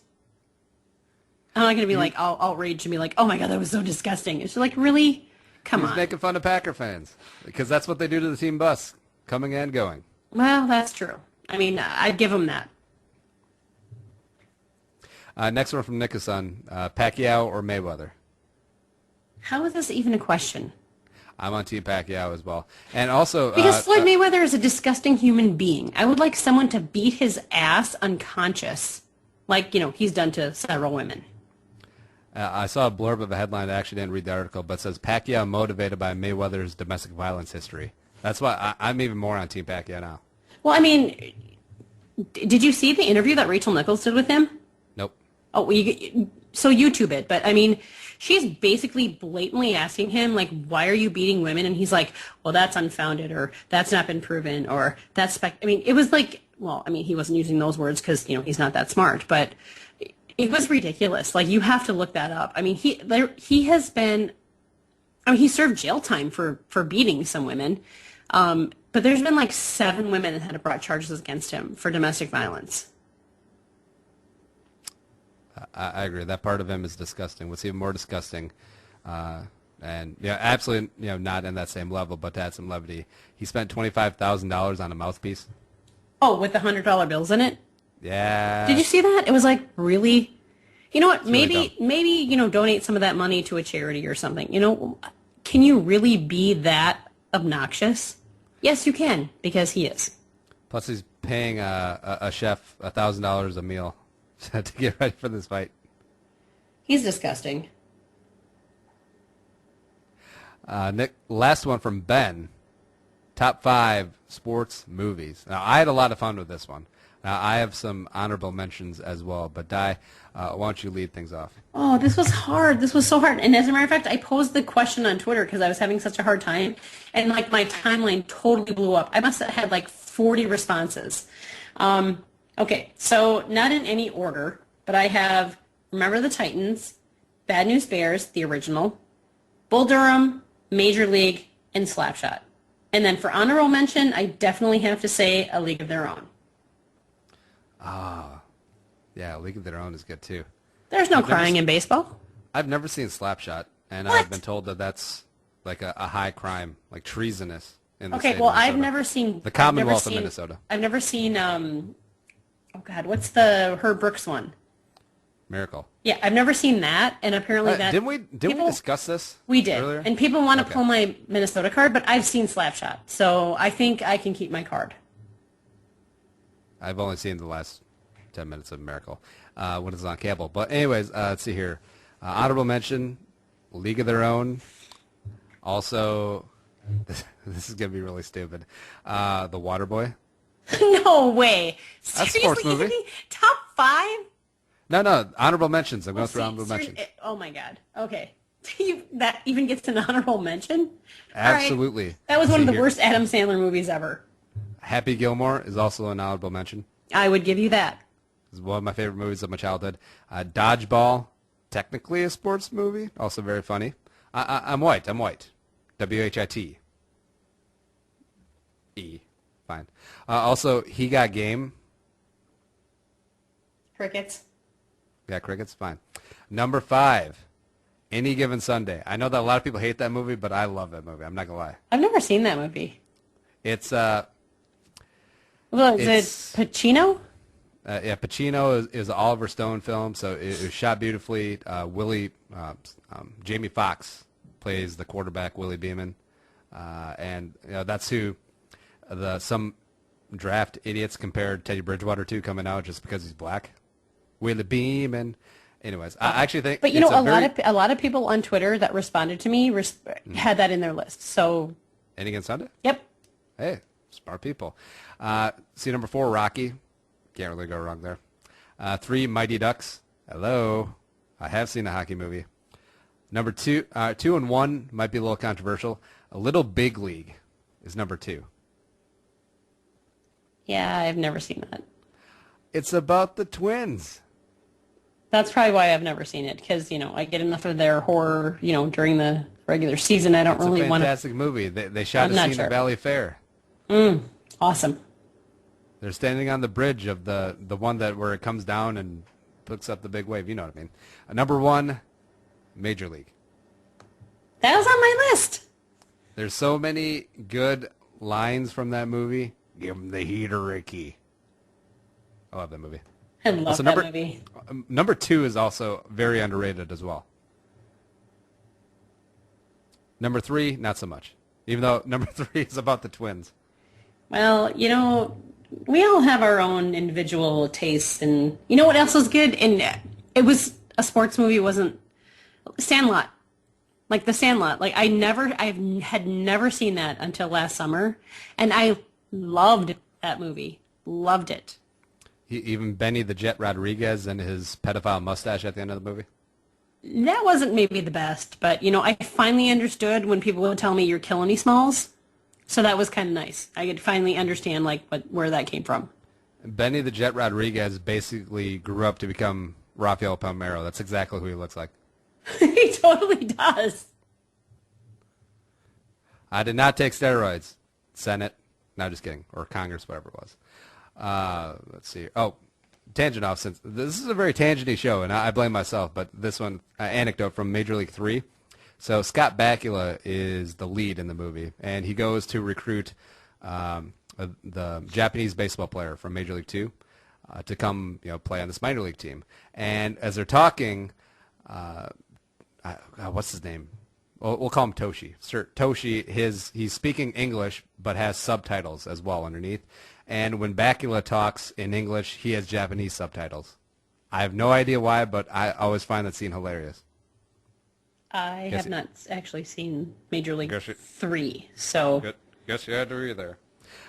I'm not going to be like outraged and be like, oh my God, that was so disgusting. It's just like, really? Come on. He's making fun of Packer fans because that's what they do to the team bus, coming and going. Well, that's true. I mean, I'd give him that. Next one from Nickason, Pacquiao or Mayweather? How is this even a question? I'm on Team Pacquiao as well. And also... Because Floyd Mayweather is a disgusting human being. I would like someone to beat his ass unconscious, like, he's done to several women. I saw a blurb of a headline. I actually didn't read the article, but it says Pacquiao motivated by Mayweather's domestic violence history. That's why I'm even more on Team Pacquiao now. Well, I mean, did you see the interview that Rachel Nichols did with him? Nope. Oh, so YouTube it. But, I mean, she's basically blatantly asking him, like, why are you beating women? And he's like, well, that's unfounded, or that's not been proven, or that's... I mean, it was like, well, I mean, he wasn't using those words because, he's not that smart, but... It was ridiculous. Like, you have to look that up. I mean, he has been I mean, he served jail time for beating some women. But there's been like 7 women that had brought charges against him for domestic violence. I agree. That part of him is disgusting. What's even more disgusting, and yeah, absolutely, not in that same level, but to add some levity, he spent $25,000 on a mouthpiece. Oh, with the $100 bills in it? Yeah. Did you see that? It was like, really? You know what? It's really Maybe donate some of that money to a charity or something. Can you really be that obnoxious? Yes, you can, because he is. Plus, he's paying a chef $1,000 a meal to get ready for this fight. He's disgusting. Nick, last one from Ben. Top 5 sports movies. Now, I had a lot of fun with this one. Now, I have some honorable mentions as well, but Di, why don't you lead things off? Oh, this was hard. This was so hard. And as a matter of fact, I posed the question on Twitter because I was having such a hard time. And like my timeline totally blew up. I must have had like 40 responses. Okay, so not in any order, but I have Remember the Titans, Bad News Bears, the original, Bull Durham, Major League, and Slapshot. And then for honorable mention, I definitely have to say A League of Their Own. Yeah, League of Their Own is good too. There's no crying in baseball. I've never seen Slapshot, and What? I've been told that that's like a high crime, like treasonous in the Okay, state well, of Minnesota. I've never seen The Commonwealth I've never of Minnesota. I've never seen oh God, what's the Herb Brooks one? Miracle. Yeah, I've never seen that, and apparently that Didn't we people- discuss this? We did, earlier? and people want to Okay. pull my Minnesota card, but I've seen Slapshot, so I think I can keep my card. I've only seen the last 10 minutes of Miracle when it's on cable. But anyways, let's see here. Honorable mention, League of Their Own. Also, this is going to be really stupid. The Waterboy. No way! That's a Seriously, sports movie. Andy? Top 5? No, honorable mentions. I'm going through honorable mentions. Oh my God. Okay. That even gets an honorable mention? All right. Absolutely. That was one of See the here. worst Adam Sandler movies ever. Happy Gilmore is also an honorable mention. I would give you that. It's one of my favorite movies of my childhood. Dodgeball, technically a sports movie, also very funny. I'm white. WHIT. E. Fine. Also, He Got Game. Crickets. Yeah, crickets. Fine. Number 5, Any Given Sunday. I know that a lot of people hate that movie, but I love that movie. I'm not gonna lie. I've never seen that movie. It's Well, It's- is it Pacino? yeah, Pacino is an Oliver Stone film, so it was shot beautifully. Jamie Foxx plays the quarterback, Willie Beeman, and that's who some draft idiots compared Teddy Bridgewater to coming out just because he's black. Willie Beeman. Anyways, I actually think. But it's a lot of people on Twitter that responded to me had that in their list. So, Any Given Sunday. yep. Hey, smart people. See number 4, Rocky. Can't really go wrong there. 3, Mighty Ducks. Hello. I have seen a hockey movie. Number 2 and 1 might be a little controversial. A Little Big League is number 2. Yeah, I've never seen that. It's about the twins. That's probably why I've never seen it, because, I get enough of their horror, during the regular season. I don't It's really a want to. fantastic movie. They shot I'm a not scene sure. at Valley Fair. Awesome. They're standing on the bridge of the one where it comes down and picks up the big wave. You know what I mean. Number 1, Major League. That was on my list. There's so many good lines from that movie. Give him the heater, Ricky. I love that movie. I love Also, that movie. Number 2 is also very underrated as well. Number 3, not so much. Even though number 3 is about the twins. Well, we all have our own individual tastes, and you know what else was good? And it was a sports movie. It wasn't Sandlot, like The Sandlot. Like I had never seen that until last summer, and I loved that movie. Loved it. Even Benny the Jet Rodriguez and his pedophile mustache at the end of the movie. That wasn't maybe the best, but I finally understood when people would tell me you're Killenny Smalls. So that was kind of nice. I could finally understand where that came from. Benny the Jet Rodriguez basically grew up to become Rafael Palmeiro. That's exactly who he looks like. He totally does. I did not take steroids. Senate. No, just kidding. Or Congress, whatever it was. Let's see. Oh, tangent off. Since this is a very tangenty show, and I blame myself, but this one, anecdote from Major League 3. So Scott Bakula is the lead in the movie, and he goes to recruit the Japanese baseball player from Major League 2 to come, play on this minor league team. And as they're talking, what's his name? We'll call him Toshi. Sir Toshi, he's speaking English but has subtitles as well underneath. And when Bakula talks in English, he has Japanese subtitles. I have no idea why, but I always find that scene hilarious. I have not actually seen Major League 3, so... Guess you had to read there.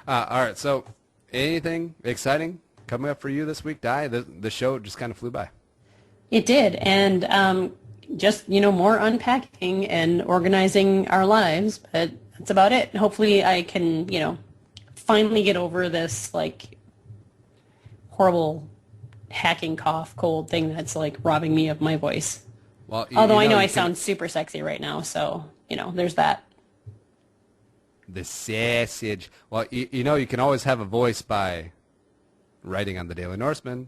All right, so anything exciting coming up for you this week, Di? The show just kind of flew by. It did, and just, more unpacking and organizing our lives, but that's about it. Hopefully I can, finally get over this, horrible hacking cough, cold thing that's, robbing me of my voice. Well, although I know I sound super sexy right now, so, there's that. The sausage. Well, you can always have a voice by writing on the Daily Norseman.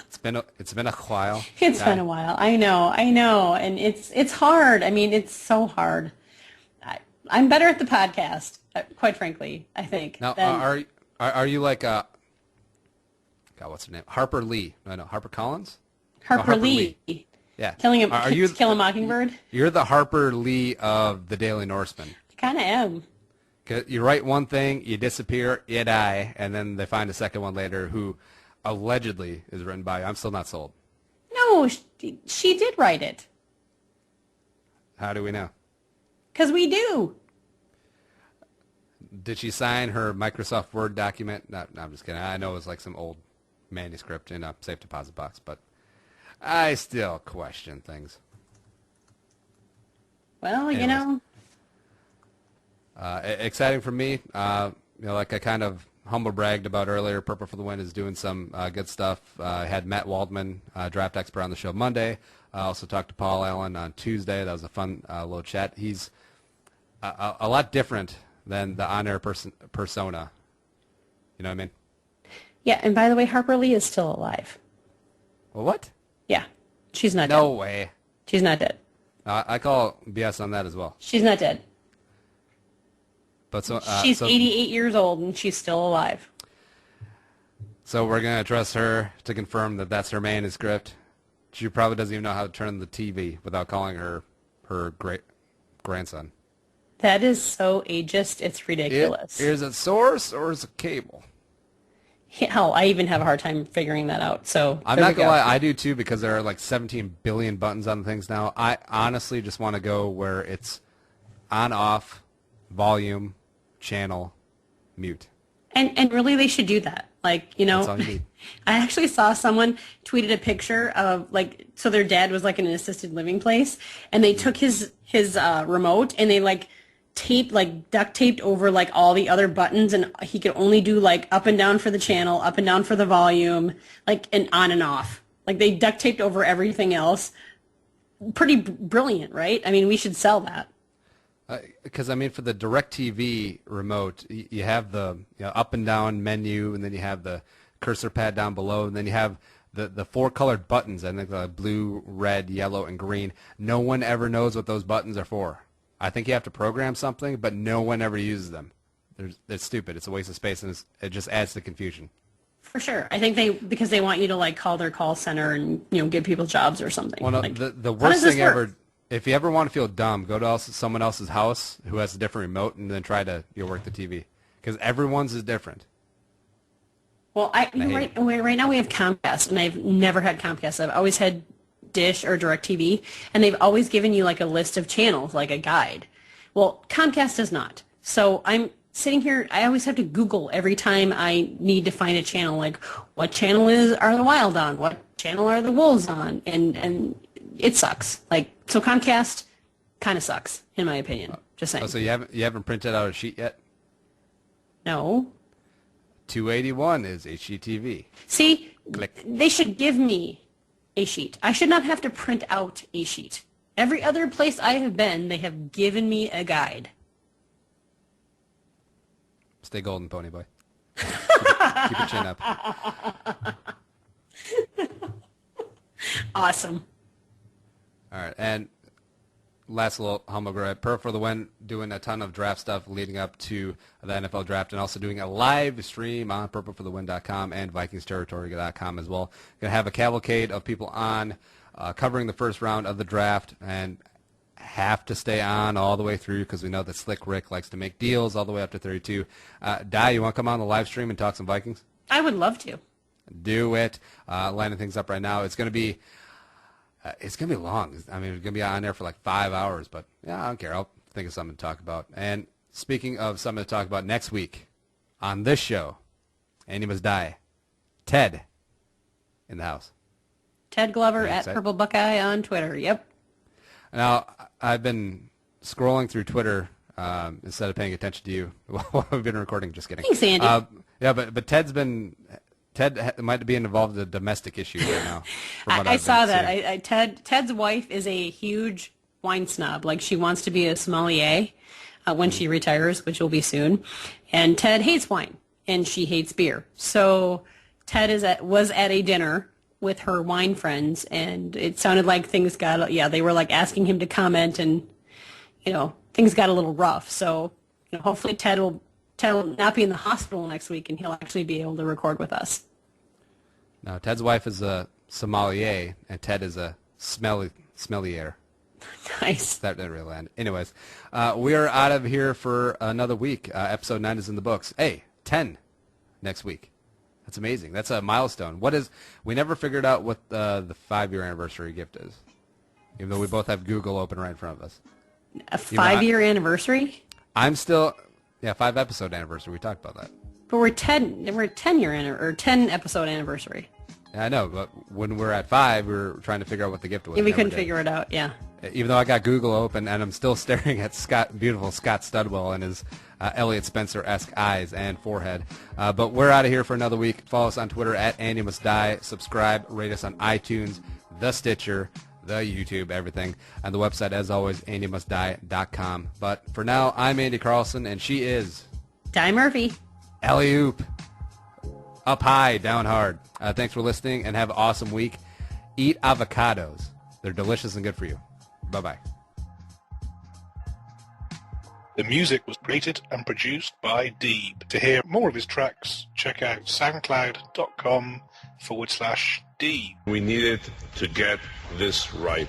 It's been a while. It's been a while. I know, and it's hard. I mean, it's so hard. I'm better at the podcast, quite frankly. I think. Now, are you like God? What's her name? Harper Lee? No, Harper Collins. Harper Lee. Yeah. Killing a Mockingbird. You're the Harper Lee of the Daily Norseman. Kind of am. 'Cause you write one thing, you disappear, you die, and then they find a second one later who allegedly is written by you. I'm still not sold. No, she did write it. How do we know? Because we do. Did she sign her Microsoft Word document? No, I'm just kidding. I know it was like some old manuscript in a safe deposit box, but I still question things. Well, Anyways. Exciting for me. Like I kind of humble bragged about earlier, Purple for the Win is doing some good stuff. I had Matt Waldman, draft expert, on the show Monday. I also talked to Paul Allen on Tuesday. That was a fun little chat. He's a lot different than the on-air persona. You know what I mean? Yeah, and by the way, Harper Lee is still alive. Well, what? Yeah, she's not dead. No way. She's not dead. I call BS on that as well. She's not dead. But she's 88 years old and she's still alive. So we're going to trust her to confirm that that's her manuscript. She probably doesn't even know how to turn the TV without calling her great grandson. That is so ageist, it's ridiculous. Is it source or is it cable? Hell, I even have a hard time figuring that out. So I'm not going to lie, I do too, because there are like 17 billion buttons on things now. I honestly just want to go where it's on, off, volume, channel, mute. And really they should do that. That's all you need. I actually saw someone tweeted a picture of so their dad was in an assisted living place, and they took his remote and they duct taped over all the other buttons, and he could only do up and down for the channel, up and down for the volume, and on and off. They duct taped over everything else. Pretty brilliant, right? I mean, we should sell that. Because, for the DirecTV remote, you have the up and down menu, and then you have the cursor pad down below, and then you have the four colored buttons, I think blue, red, yellow, and green. No one ever knows what those buttons are for. I think you have to program something, but no one ever uses them. It's stupid. It's a waste of space, and it just adds to confusion. For sure. I think because they want you to call their call center and give people jobs or something. Well, no, the worst thing ever. If you ever want to feel dumb, go to someone else's house who has a different remote, and then try to work the TV, because everyone's is different. Well, right now we have Comcast, and I've never had Comcast. I've always had Dish or DirecTV, and they've always given you a list of channels, a guide. Well, Comcast does not. So I'm sitting here, I always have to Google every time I need to find a channel, what channel are the Wild on? What channel are the Wolves on? And it sucks. So Comcast kind of sucks, in my opinion. Just saying. Oh, so you haven't printed out a sheet yet? No. 281 is HGTV. See, Click. They should give me a sheet. I should not have to print out a sheet. Every other place I have been, they have given me a guide. Stay golden, pony boy. Keep your chin up. Awesome. All right, and last little humble brag. Per for the win, doing a ton of draft stuff leading up to the NFL draft, and also doing a live stream on purpleforthewin.com and VikingsTerritory.com as well. Going to have a cavalcade of people on covering the first round of the draft, and have to stay on all the way through because we know that Slick Rick likes to make deals all the way up to 32. Di, you want to come on the live stream and talk some Vikings? I would love to. Do it. Lining things up right now. It's going to be long. I mean, it's going to be on there for like 5 hours, but yeah, I don't care. I'll think of something to talk about. And speaking of something to talk about next week on this show, Andy Must Die, Ted in the house. Ted Glover at Purple Buckeye on Twitter. Yep. Now, I've been scrolling through Twitter instead of paying attention to you while we've been recording. Just kidding. Thanks, Andy. Yeah, but Ted might be involved in a domestic issue right now. I saw that. Ted's wife is a huge wine snob. Like, she wants to be a sommelier when she retires, which will be soon. And Ted hates wine, and she hates beer. So Ted was at a dinner with her wine friends, and it sounded like things got, they were like asking him to comment, and, things got a little rough. So, hopefully Ted will not be in the hospital next week, and he'll actually be able to record with us. Now, Ted's wife is a sommelier, and Ted is a smellier. Nice. That didn't really land. Anyways, we are out of here for another week. Episode 9 is in the books. Hey, 10 next week. That's amazing. That's a milestone. We never figured out what the 5-year anniversary gift is, even though we both have Google open right in front of us. A 5-year anniversary? I'm still, 5-episode anniversary. We talked about that. But we're 10 episode anniversary. Yeah, I know, but when we're at 5, we were trying to figure out what the gift was. Yeah, we couldn't figure it out, yeah. Even though I got Google open, and I'm still staring at beautiful Scott Studwell and his Elliot Spencer-esque eyes and forehead. But we're out of here for another week. Follow us on Twitter at Andy Must Die. Subscribe, rate us on iTunes, the Stitcher, the YouTube, everything. And the website, as always, andymustdie.com. But for now, I'm Andy Carlson, and she is... Di Murphy. Alley-oop. Up high, down hard. Thanks for listening, and have an awesome week. Eat avocados. They're delicious and good for you. Bye-bye. The music was created and produced by Deeb. To hear more of his tracks, check out soundcloud.com/Deeb. We needed to get this right.